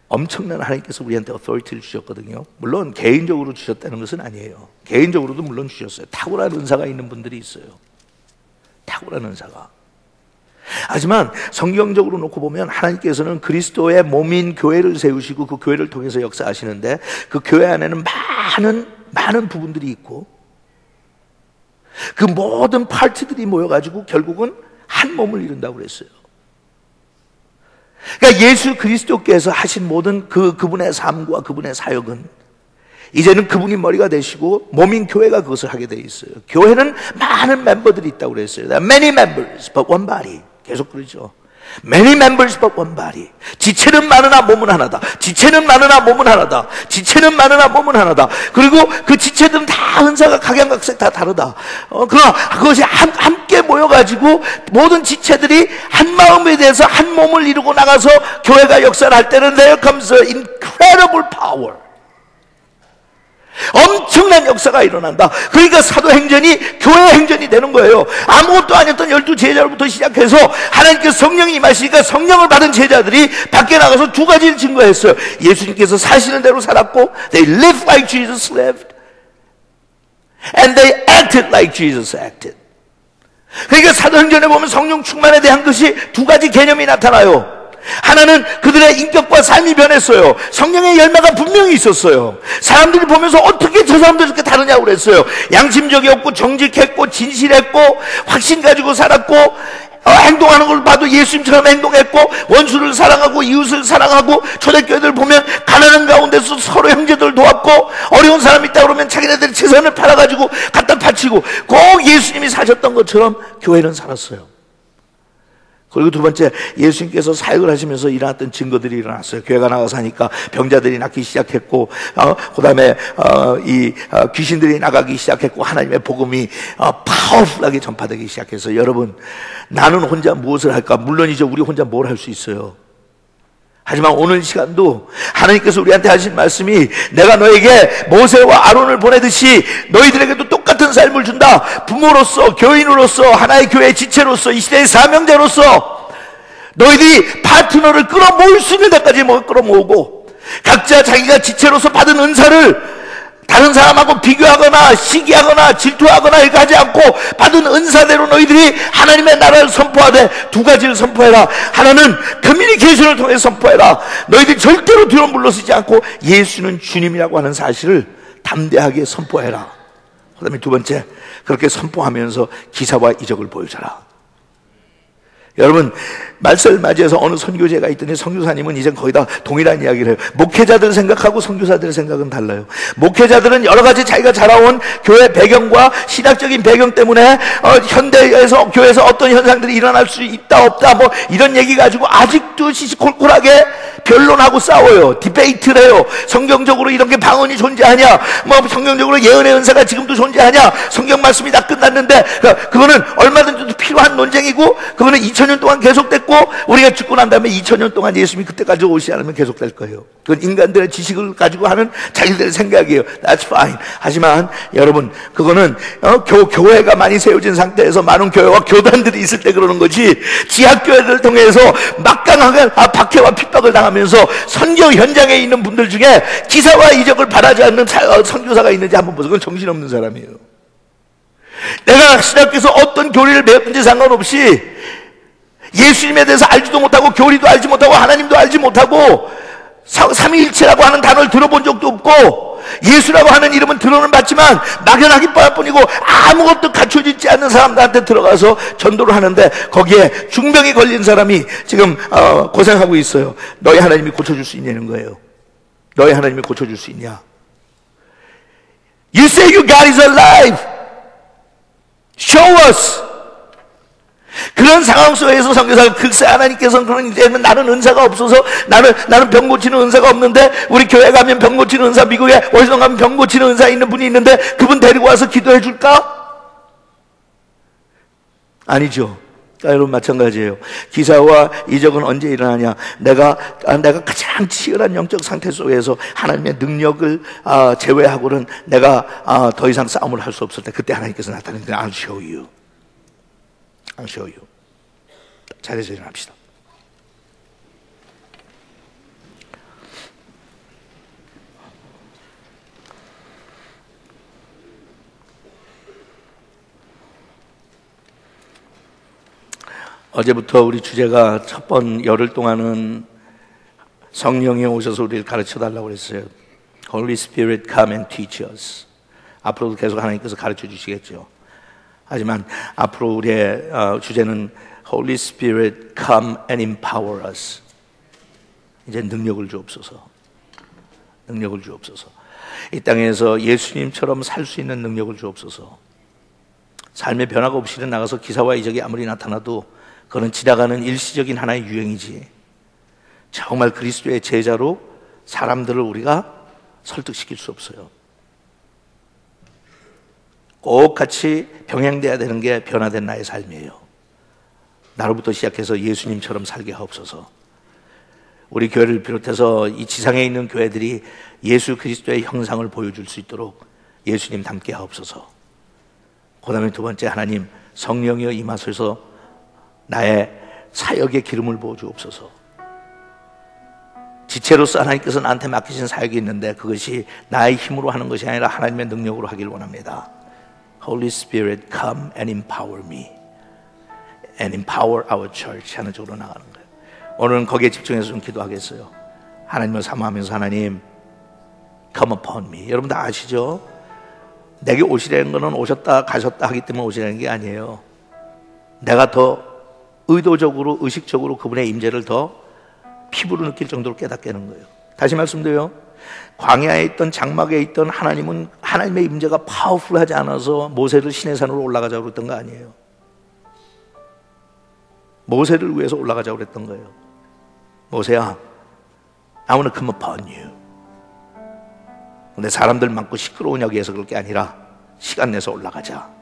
엄청난 하나님께서 우리한테 어토리티를 주셨거든요. 물론 개인적으로 주셨다는 것은 아니에요. 개인적으로도 물론 주셨어요. 탁월한 은사가 있는 분들이 있어요. 탁월한 은사가. 하지만 성경적으로 놓고 보면 하나님께서는 그리스도의 몸인 교회를 세우시고 그 교회를 통해서 역사하시는데 그 교회 안에는 많은 부분들이 있고 그 모든 파트들이 모여가지고 결국은 한 몸을 이룬다고 그랬어요. 그러니까 예수 그리스도께서 하신 모든 그분의 삶과 그분의 사역은 이제는 그분이 머리가 되시고 몸인 교회가 그것을 하게 돼 있어요. 교회는 많은 멤버들이 있다고 그랬어요. There are many members but one body. 계속 그러죠. Many members but one body. 지체는 많으나 몸은 하나다. 지체는 많으나 몸은 하나다. 지체는 많으나 몸은 하나다. 그리고 그 지체들은 다 은사가 각양각색 다 다르다. 그러나 그것이 함께 모여가지고 모든 지체들이 한 마음에 대해서 한 몸을 이루고 나가서 교회가 역사를 할 때는 there comes an incredible power. 엄청난 역사가 일어난다. 그러니까 사도행전이 교회 행전이 되는 거예요. 아무것도 아니었던 12 제자로부터 시작해서 하나님께서 성령이 임하시니까 성령을 받은 제자들이 밖에 나가서 두 가지를 증거했어요. 예수님께서 사시는 대로 살았고 They lived like Jesus lived and they acted like Jesus acted. 그러니까 사도행전에 보면 성령 충만에 대한 것이 두 가지 개념이 나타나요. 하나는 그들의 인격과 삶이 변했어요. 성령의 열매가 분명히 있었어요. 사람들이 보면서 어떻게 저 사람들 이렇게 다르냐고 그랬어요. 양심적이었고 정직했고 진실했고 확신 가지고 살았고 행동하는 걸 봐도 예수님처럼 행동했고 원수를 사랑하고 이웃을 사랑하고 초대교회들 보면 가난한 가운데서 서로 형제들 도왔고 어려운 사람이 있다 그러면 자기네들이 재산을 팔아가지고 갖다 바치고 꼭 예수님이 사셨던 것처럼 교회는 살았어요. 그리고 두 번째, 예수님께서 사역을 하시면서 일어났던 증거들이 일어났어요. 교회가 나가서 하니까 병자들이 낫기 시작했고, 그 다음에 귀신들이 나가기 시작했고, 하나님의 복음이 파워풀하게 전파되기 시작해서 여러분, 나는 혼자 무엇을 할까? 물론이죠, 우리 혼자 뭘 할 수 있어요. 하지만 오늘 시간도 하나님께서 우리한테 하신 말씀이 내가 너에게 모세와 아론을 보내듯이 너희들에게도 똑같은 삶을 준다. 부모로서, 교인으로서, 하나의 교회의 지체로서, 이 시대의 사명자로서 너희들이 파트너를 끌어모을 수 있는 데까지 끌어모으고 각자 자기가 지체로서 받은 은사를 다른 사람하고 비교하거나 시기하거나 질투하거나 이렇게 하지 않고 받은 은사대로 너희들이 하나님의 나라를 선포하되 두 가지를 선포해라. 하나는 커뮤니케이션을 통해 선포해라. 너희들이 절대로 뒤로 물러서지 않고 예수는 주님이라고 하는 사실을 담대하게 선포해라. 그 다음에 두 번째, 그렇게 선포하면서 기사와 이적을 보여줘라. 여러분, 말세를 맞이해서 어느 선교제가 있더니 선교사님은 이제 거의 다 동일한 이야기를 해요. 목회자들 생각하고 선교사들의 생각은 달라요. 목회자들은 여러 가지 자기가 자라온 교회 배경과 신학적인 배경 때문에 현대에서 교회에서 어떤 현상들이 일어날 수 있다 없다 이런 얘기 가지고 아직도 시시콜콜하게 변론하고 싸워요. 디베이트를 해요. 성경적으로 이런 게 방언이 존재하냐, 성경적으로 예언의 은사가 지금도 존재하냐, 성경 말씀이 다 끝났는데 그거는 얼마든지 필요한 논쟁이고 그거는 2000년 동안 계속됐고 우리가 죽고 난 다음에 2000년 동안 예수님이 그때까지 오시지 않으면 계속될 거예요. 그건 인간들의 지식을 가지고 하는 자기들의 생각이에요. That's fine. 하지만 여러분, 그거는 교회가 많이 세워진 상태에서 많은 교회와 교단들이 있을 때 그러는 거지, 지하교회들을 통해서 막강하게 박해와 핍박을 당하면서 선교 현장에 있는 분들 중에 기사와 이적을 바라지 않는 선교사가 있는지 한번 보세요. 그건 정신없는 사람이에요. 내가 신학교에서 어떤 교리를 배웠든지 상관없이 예수님에 대해서 알지도 못하고 교리도 알지 못하고 하나님도 알지 못하고 삼위일체라고 하는 단어를 들어본 적도 없고 예수라고 하는 이름은 들어는 봤지만 막연하기 뻔뿐이고 아무것도 갖춰지지 않는 사람들한테 들어가서 전도를 하는데 거기에 중병이 걸린 사람이 지금 고생하고 있어요. 너희 하나님이 고쳐줄 수 있냐는 거예요. 너희 하나님이 고쳐줄 수 있냐? You say your God is alive. Show us. 그런 상황 속에서 선교사가 글쎄 하나님께서는 그런 이제는 나는 은사가 없어서 나는 병 고치는 은사가 없는데 우리 교회 가면 병 고치는 은사, 미국에 월성 가면 병 고치는 은사 있는 분이 있는데 그분 데리고 와서 기도해 줄까? 아니죠. 여러분 마찬가지예요. 기사와 이적은 언제 일어나냐? 내가 가장 치열한 영적 상태 속에서 하나님의 능력을 제외하고는 내가 더 이상 싸움을 할 수 없을 때 그때 하나님께서 나타내는데 I'll show you. I'll show you. 자리에서 일어납시다. 어제부터 우리 주제가 첫 번 열흘 동안은 성령이 오셔서 우리를 가르쳐 달라고 그랬어요. Holy Spirit come and teach us. 앞으로도 계속 하나님께서 가르쳐 주시겠죠. 하지만 앞으로 우리의 주제는 Holy Spirit come and empower us. 이제 능력을 주옵소서. 능력을 주옵소서. 이 땅에서 예수님처럼 살 수 있는 능력을 주옵소서. 삶의 변화가 없이 나가서 기사와 이적이 아무리 나타나도 그건 지나가는 일시적인 하나의 유행이지, 정말 그리스도의 제자로 사람들을 우리가 설득시킬 수 없어요. 꼭 같이 병행돼야 되는 게 변화된 나의 삶이에요. 나로부터 시작해서 예수님처럼 살게 하옵소서. 우리 교회를 비롯해서 이 지상에 있는 교회들이 예수 그리스도의 형상을 보여줄 수 있도록 예수님 닮게 하옵소서. 그 다음에 두 번째, 하나님 성령이여 임하소서 나의 사역의 기름을 부어주옵소서. 지체로서 하나님께서 나한테 맡기신 사역이 있는데 그것이 나의 힘으로 하는 것이 아니라 하나님의 능력으로 하길 원합니다. Holy Spirit come and empower me and empower our church 하는 쪽으로 나가는 거예요. 오늘은 거기에 집중해서 좀 기도하겠어요. 하나님을 사모하면서 하나님 come upon me. 여러분 다 아시죠? 내게 오시라는 것은 오셨다 가셨다 하기 때문에 오시라는 게 아니에요. 내가 더 의도적으로 의식적으로 그분의 임재를 더 피부로 느낄 정도로 깨닫게 하는 거예요. 다시 말씀드려요. 광야에 있던 장막에 있던 하나님은 하나님의 임재가 파워풀하지 않아서 모세를 시내산으로 올라가자고 그랬던 거 아니에요. 모세를 위해서 올라가자고 그랬던 거예요. 모세야, I want to come upon you. 근데 사람들 많고 시끄러우냐고 해서 그럴 게 아니라 시간 내서 올라가자.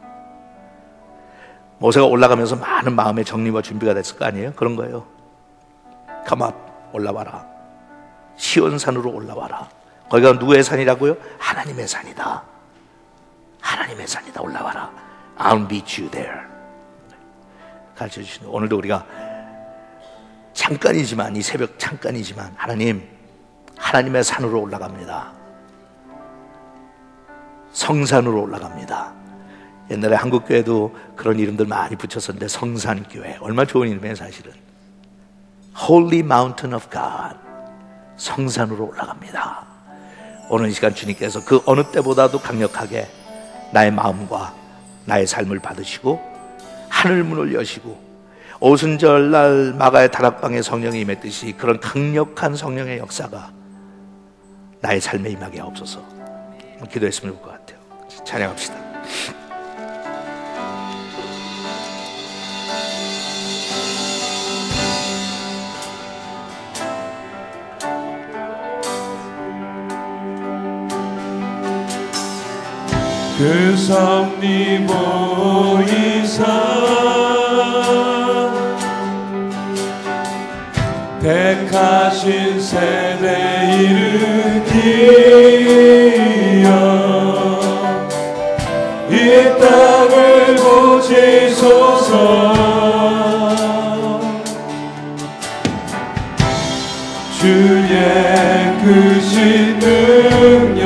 모세가 올라가면서 많은 마음의 정리와 준비가 됐을 거 아니에요? 그런 거예요. Come up, 올라와라. 시온산으로 올라와라. 거기가 누구의 산이라고요? 하나님의 산이다. 하나님의 산이다. 올라와라. I'll meet you there. 가르쳐 주시는, 오늘도 우리가 잠깐이지만, 이 새벽 잠깐이지만 하나님, 하나님의 산으로 올라갑니다. 성산으로 올라갑니다. 옛날에 한국교회도 그런 이름들 많이 붙였었는데 성산교회, 얼마나 좋은 이름이에요 사실은. Holy Mountain of God, 성산으로 올라갑니다. 오늘 이 시간 주님께서 그 어느 때보다도 강력하게 나의 마음과 나의 삶을 받으시고 하늘문을 여시고 오순절날 마가의 다락방에 성령이 임했듯이 그런 강력한 성령의 역사가 나의 삶에 임하게 하옵소서. 기도했으면 좋을 것 같아요. 찬양합시다. 그 섭리 모이사 택하신 세대 일으키어 이 땅을 보시소서. 주의 크신 능력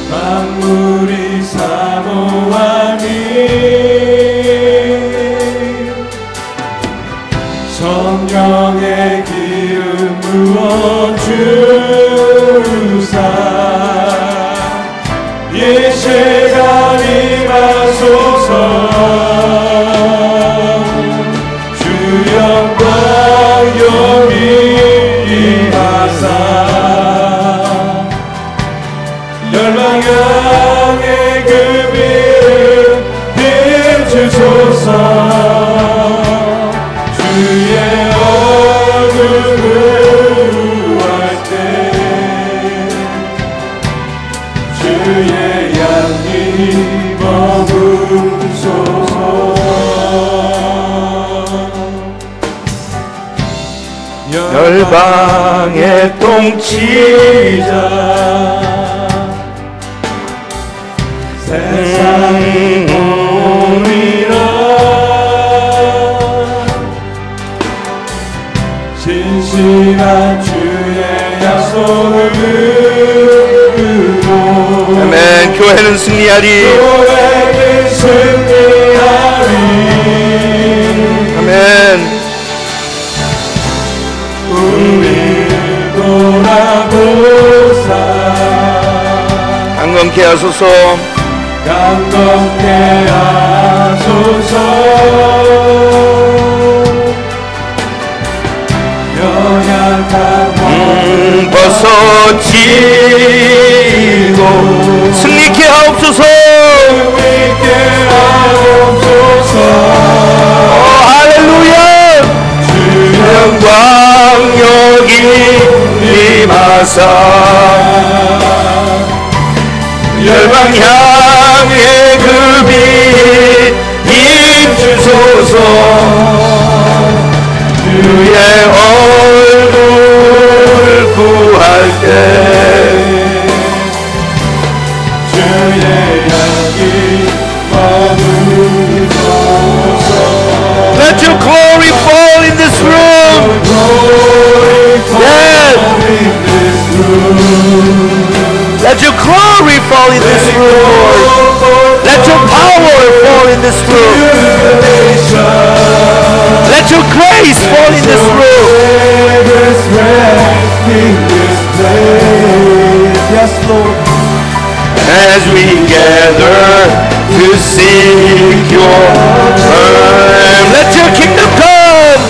만물이 사모하니 성령의 기름 부어주사 이 시간 임하소서. 주 영광 영이 임하사 열방향의 그 빛을 비추소서. 주의 얼굴을 구할 때 주의 양이 머무소서. 열방의 통치자 세상이 보리라. 신실한 주의 약속을 듣고 아멘. 교회는 승리하리. 교회는 승리하리. 하소서. 감동케 하소서. 연약한 벗어지고 승리케 하옵소서. 승리케 하옵소서. 할렐루야. 주의 영광 여기 임하사 열방 향해 그 빛 입주소서. 주의 얼굴 구할 때 주의 향기 머무소서. Let your glory fall in this room. Yes. Let your glory fall in this room, Lord. Let your power fall in this room. Let your grace fall in this room. Yes, Lord. As we gather to seek your word, let your kingdom come.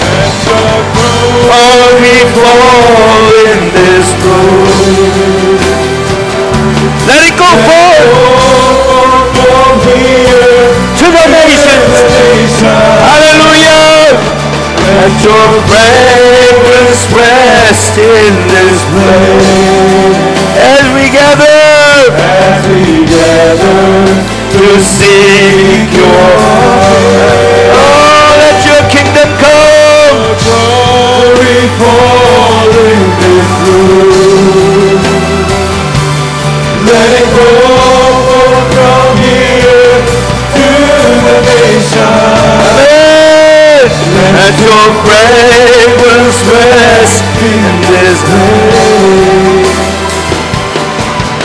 Glory fall in this room. Let it go forth to the nations. Hallelujah. Let your fragrance rest in this place. As we gather to seek your word. Oh, let your kingdom come. Glory fall in this room. Let it go from here to the nations. Let your fragrance rest in this place.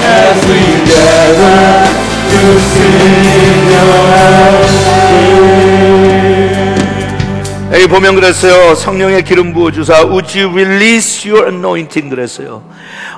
As we gather to sing your name. 여기 보면 그랬어요. 성령의 기름 부어주사 Would you release your anointing 그랬어요.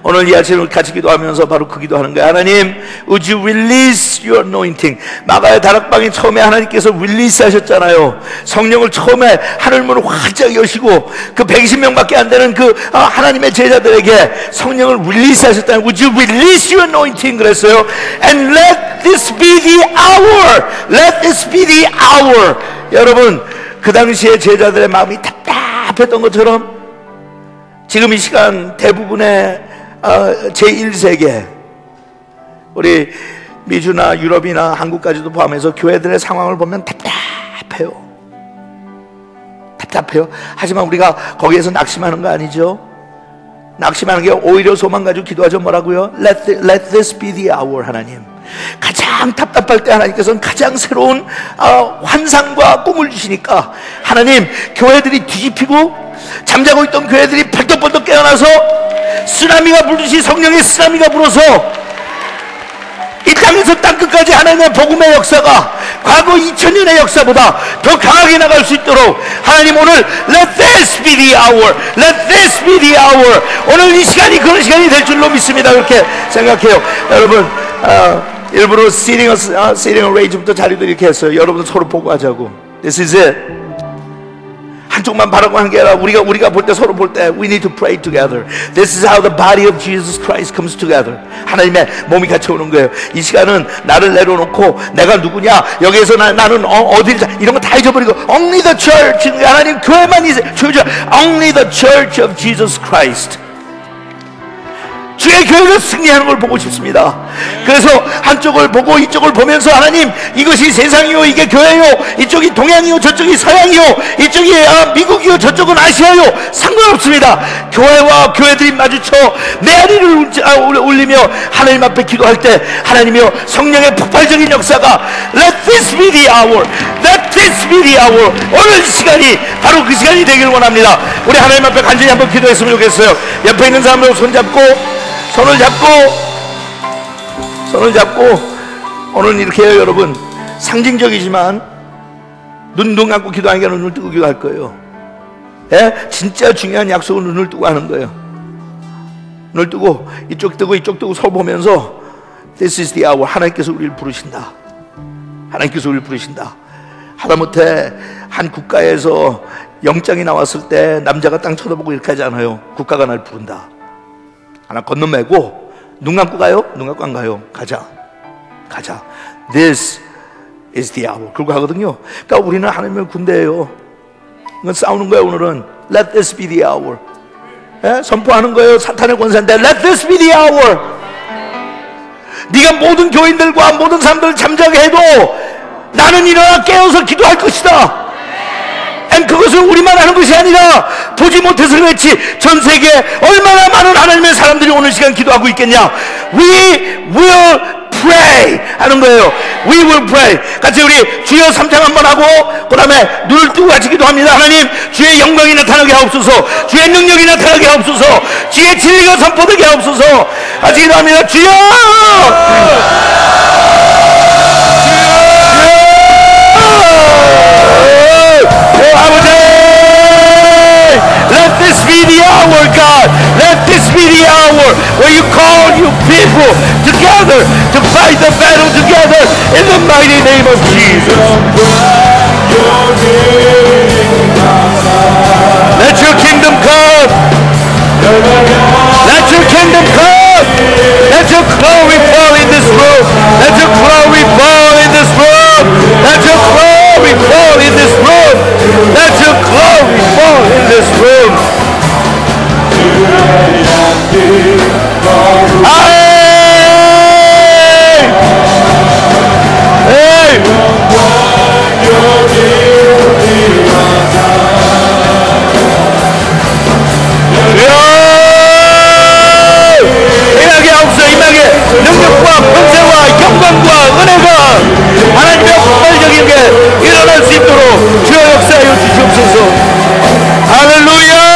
오늘 이 아침을 같이 기도하면서 바로 그 기도하는 거예요. 하나님, Would you release your anointing? 마가의 다락방이 처음에 하나님께서 릴리스 하셨잖아요. 성령을 처음에 하늘문을 활짝 여시고 그 120명밖에 안 되는 그 하나님의 제자들에게 성령을 릴리스 하셨다는 Would you release your anointing 그랬어요. And let this be the hour. Let this be the hour. 여러분, 그 당시에 제자들의 마음이 답답했던 것처럼 지금 이 시간 대부분의 제1세계 우리 미주나 유럽이나 한국까지도 포함해서 교회들의 상황을 보면 답답해요. 하지만 우리가 거기에서 낙심하는 거 아니죠? 낙심하는 게 오히려 소망 가지고 기도하죠. 뭐라고요? Let this be the hour. 하나님, 가장 답답할 때 하나님께서는 가장 새로운 환상과 꿈을 주시니까 하나님, 교회들이 뒤집히고 잠자고 있던 교회들이 벌떡벌떡 깨어나서 쓰나미가 불듯이 성령의 쓰나미가 불어서 이 땅에서 땅끝까지 하나님의 복음의 역사가 과거 2000년의 역사보다 더 강하게 나갈 수 있도록 하나님, 오늘 Let this be the hour. Let this be the hour. 오늘 이 시간이 그런 시간이 될 줄로 믿습니다. 그렇게 생각해요. 여러분, 일부러 sitting arrange부터 자리도 이렇게 했어요. 여러분들 서로 보고 하자고. This is it. 한쪽만 바라고 하는 게 아니라 우리가 볼 때, 서로 볼 때 we need to pray together. This is how the body of Jesus Christ comes together. 하나님의 몸이 같이 오는 거예요. 이 시간은 나를 내려놓고 내가 누구냐, 여기에서 나는 어디를 이런 거 다 잊어버리고 Only the church. 하나님 교회만 있어요. Only the church of Jesus Christ. 주의 교회가 승리하는 걸 보고 싶습니다. 그래서 한쪽을 보고 이쪽을 보면서 하나님, 이것이 세상이요, 이게 교회요, 이쪽이 동양이요, 저쪽이 서양이요, 이쪽이 미국이요, 저쪽은 아시아요, 상관없습니다. 교회와 교회들이 마주쳐 메아리를 울리며 하나님 앞에 기도할 때 하나님이여, 성령의 폭발적인 역사가 Let this be the hour. Let this be the hour. 오늘 시간이 바로 그 시간이 되길 원합니다. 우리 하나님 앞에 간절히 한번 기도했으면 좋겠어요. 옆에 있는 사람하고 손을 잡고 오늘 이렇게 해요. 여러분, 상징적이지만 눈 감고 기도하는 게 눈을 뜨고 기도할 거예요. 예? 진짜 중요한 약속은 눈을 뜨고 하는 거예요. 눈을 뜨고 이쪽 뜨고 서로 보면서 This is the hour. 하나님께서 우리를 부르신다. 하나님께서 우리를 부르신다. 하다못해 한 국가에서 영장이 나왔을 때 남자가 땅 쳐다보고 이렇게 하지 않아요. 국가가 날 부른다. 하나 건너매고 눈 감고 가요? 눈 감고 안 가요? 가자. This is the hour. 그러고 하거든요. 그러니까 우리는 하나님의 군대예요. 이건 싸우는 거예요. 오늘은 Let this be the hour. 예? 선포하는 거예요. 사탄의 권세인데 Let this be the hour. 네가 모든 교인들과 모든 사람들을 잠자게 해도 나는 일어나 깨어서 기도할 것이다. 그것을 우리만 하는 것이 아니라 보지 못해서 그렇지 전 세계에 얼마나 많은 하나님의 사람들이 오늘 시간 기도하고 있겠냐. We will pray 하는 거예요. We will pray. 같이 우리 주여 3창 한번 하고 그 다음에 눈을 뜨고 같이 기도합니다. 하나님 주의 영광이 나타나게 하옵소서. 주의 능력이 나타나게 하옵소서. 주의 진리가 선포되게 하옵소서. 같이 기도합니다. 주여 아버지, let this be the hour, God. Let this be the hour where you call your people together to fight the battle together in the mighty name of Jesus. Let your kingdom come. Let your kingdom come. Let your glory fall in this room. Let your glory fall in this room. Let your glory fall in this room. Let your glory fall in this room. 임하게 능력과 권세와 영광과 은혜가 하나님의 폭발적인 게 일어날 수 있도록 주여 역사하여 주시옵소서. 할렐루야.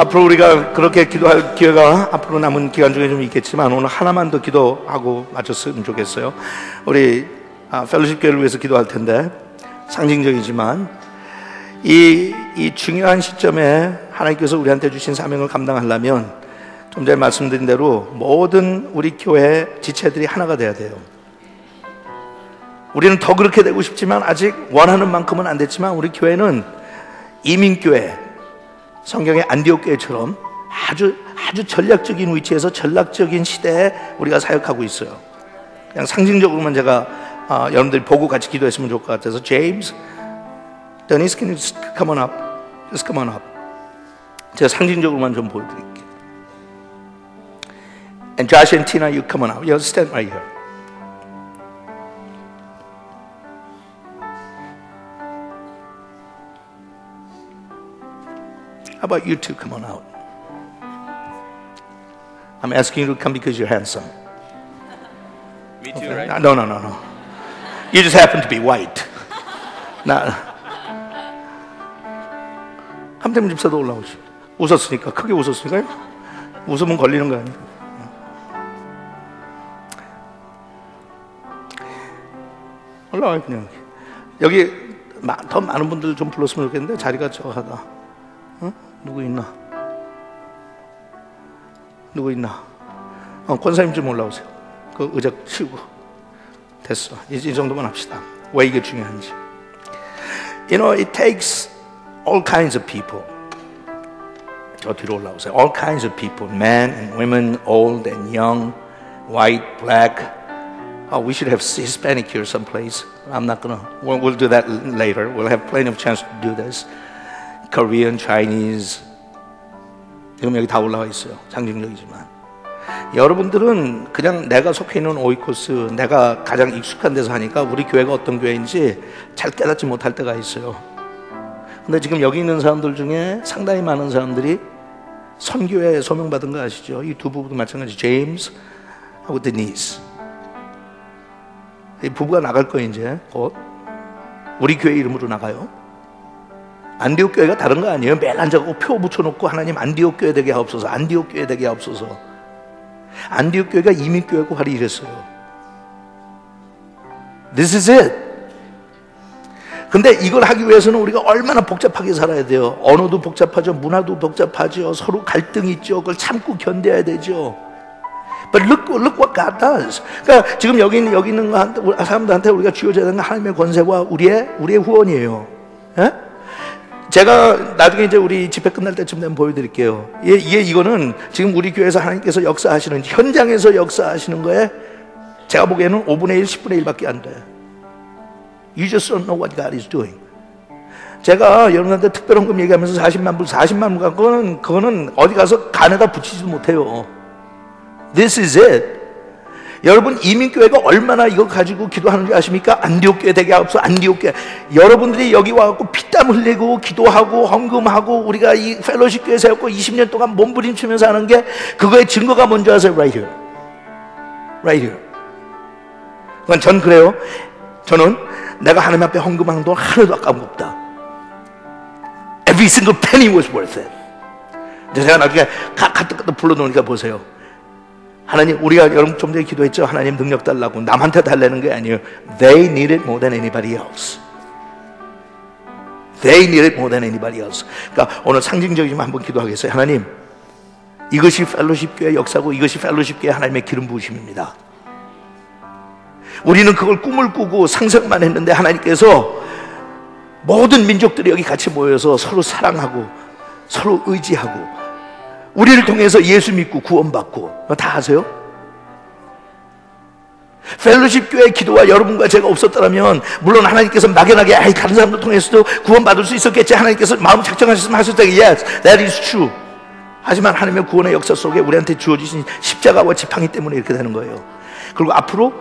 앞으로 우리가 그렇게 기도할 기회가 앞으로 남은 기간 중에 좀 있겠지만 오늘 하나만 더 기도하고 마쳤으면 좋겠어요. 우리 펠로십 교회를 위해서 기도할 텐데 상징적이지만 이 중요한 시점에 하나님께서 우리한테 주신 사명을 감당하려면 좀 전에 말씀드린 대로 모든 우리 교회 지체들이 하나가 돼야 돼요. 우리는 더 그렇게 되고 싶지만 아직 원하는 만큼은 안 됐지만 우리 교회는 이민교회, 성경의 안디옥 교회처럼 아주 전략적인 위치에서 전략적인 시대에 우리가 사역하고 있어요. 그냥 상징적으로만 제가 여러분들이 보고 같이 기도했으면 좋을 것 같아서 James, Dennis, can you come on up? Just come on up. 제가 상징적으로만 좀 보여드릴게요. And Josh and Tina, you come on up. You stand right here. How about you two come on out? I'm asking you to come because you're handsome. Me too, Okay? right? No. You just happen to be white. 함태문 집사도 올라오시오. 웃었으니까, 크게 웃었으니까요. 웃으면 걸리는 거 아니에요? 올라와요, 그냥. 여기 더 많은 분들 좀 불렀으면 좋겠는데 자리가 적하다. 누구 있나? 권사님 좀 올라오세요. 그 의자 치우고. 됐어. 이제 이 정도만 합시다. 왜 이게 중요한지. You know, it takes all kinds of people. 저 뒤로 올라오세요. All kinds of people, men and women, old and young, white, black. Oh, we should have Hispanic here someplace. I'm not gonna. We'll do that later. We'll have plenty of chance to do this. Korean, Chinese. 지금 여기 다 올라와 있어요. 상징적이지만. 여러분들은 그냥 내가 속해 있는 오이코스, 내가 가장 익숙한 데서 하니까 우리 교회가 어떤 교회인지 잘 깨닫지 못할 때가 있어요. 근데 지금 여기 있는 사람들 중에 상당히 많은 사람들이 선교에 소명받은 거 아시죠? 이 두 부부도 마찬가지. 제임스하고 데니스. 이 부부가 나갈 거예요, 이제 곧. 우리 교회 이름으로 나가요. 안디옥 교회가 다른 거 아니에요. 매일 앉아고 표 붙여놓고 하나님 안디옥 교회 되게 하옵소서, 안디옥 교회 되게 하옵소서. 안디옥 교회가 이민교회고 활이 이랬어요. This is it. 근데 이걸 하기 위해서는 우리가 얼마나 복잡하게 살아야 돼요. 언어도 복잡하죠. 문화도 복잡하죠. 서로 갈등이 있죠. 그걸 참고 견뎌야 되죠. But look what God does. 그러니까 지금 여기 있는 사람들한테 우리가 쥐어져야 되는 건 하나님의 권세와 우리의 후원이에요. 예? 제가 나중에 이제 우리 집회 끝날 때쯤 되면 보여드릴게요. 이거는 지금 우리 교회에서 하나님께서 역사하시는, 현장에서 역사하시는 거에 제가 보기에는 5분의 1, 10분의 1밖에 안 돼. You just don't know what God is doing. 제가 여러분한테 특별헌금 얘기하면서 40만 불 갖고는 그거는 어디 가서 간에다 붙이지도 못해요. This is it. 여러분 이민교회가 얼마나 이거 가지고 기도하는지 아십니까? 안디옥 교회 되게 하옵소서. 안디옥 교회. 여러분들이 여기 와갖고 피땀 흘리고 기도하고 헌금하고 우리가 이 펠로십 교회 세웠고 20년 동안 몸부림치면서 하는 게 그거의 증거가 뭔지 아세요? Right here. Right here. 그건 전 그래요. 저는 내가 하나님 앞에 헌금한 돈 하나도 아까운 거 없다. Every single penny was worth it. 제가 나중에 가뜩 불러놓으니까 보세요. 하나님, 우리가 여러분 좀 전에 기도했죠. 하나님 능력 달라고. 남한테 달라는 게 아니에요. They need it more than anybody else. They need it more than anybody else. 그러니까 오늘 상징적이지만 한번 기도하겠어요. 하나님, 이것이 펠로십 교회 역사고 이것이 펠로십 교회 하나님의 기름 부으심입니다. 우리는 그걸 꿈을 꾸고 상상만 했는데 하나님께서 모든 민족들이 여기 같이 모여서 서로 사랑하고 서로 의지하고 우리를 통해서 예수 믿고 구원받고 다 아세요? 펠로십 교회 기도와 여러분과 제가 없었더라면 물론 하나님께서 막연하게 다른 사람들 통해서도 구원받을 수 있었겠지. 하나님께서 마음 작정하셨으면 하셨다. Yes, that is true. 하지만 하나님의 구원의 역사 속에 우리한테 주어지신 십자가와 지팡이 때문에 이렇게 되는 거예요. 그리고 앞으로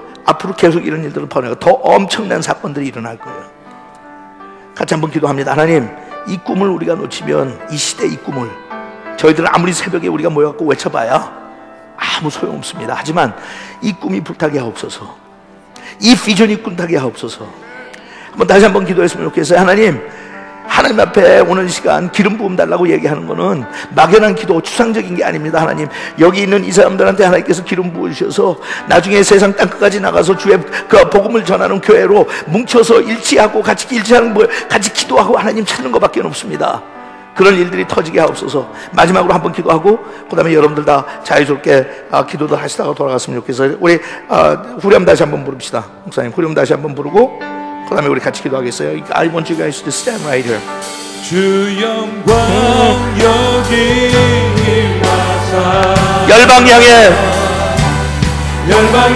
계속 이런 일들을 벌어나가 더 엄청난 사건들이 일어날 거예요. 같이 한번 기도합니다. 하나님, 이 꿈을 우리가 놓치면 이 시대 이 꿈을 저희들은 아무리 새벽에 우리가 모여갖고 외쳐봐야 아무 소용없습니다. 하지만 이 꿈이 불타게 하옵소서. 이 비전이 꿈타게 하옵소서. 한번 다시 한번 기도했으면 좋겠어요. 하나님 하나님 앞에 오는 시간 기름 부음 달라고 얘기하는 거는 막연한 기도, 추상적인 게 아닙니다. 하나님, 여기 있는 이 사람들한테 하나님께서 기름 부으셔서 나중에 세상 땅끝까지 나가서 주의 그 복음을 전하는 교회로 뭉쳐서 일치하고 같이 일치하는 걸 같이 기도하고 하나님 찾는 것밖에 없습니다. 그런 일들이 터지게 하옵소서. 마지막으로 한번 기도하고 그 다음에 여러분들 다 자유롭게 기도도 하시다가 돌아갔으면 좋겠어요. 우리 후렴 다시 한번 부릅시다. 목사님 후렴 다시 한번 부르고 그 다음에 우리 같이 기도하겠어요. I want you guys to stand right here. 주 영광 여기 와서 열방 향해 열방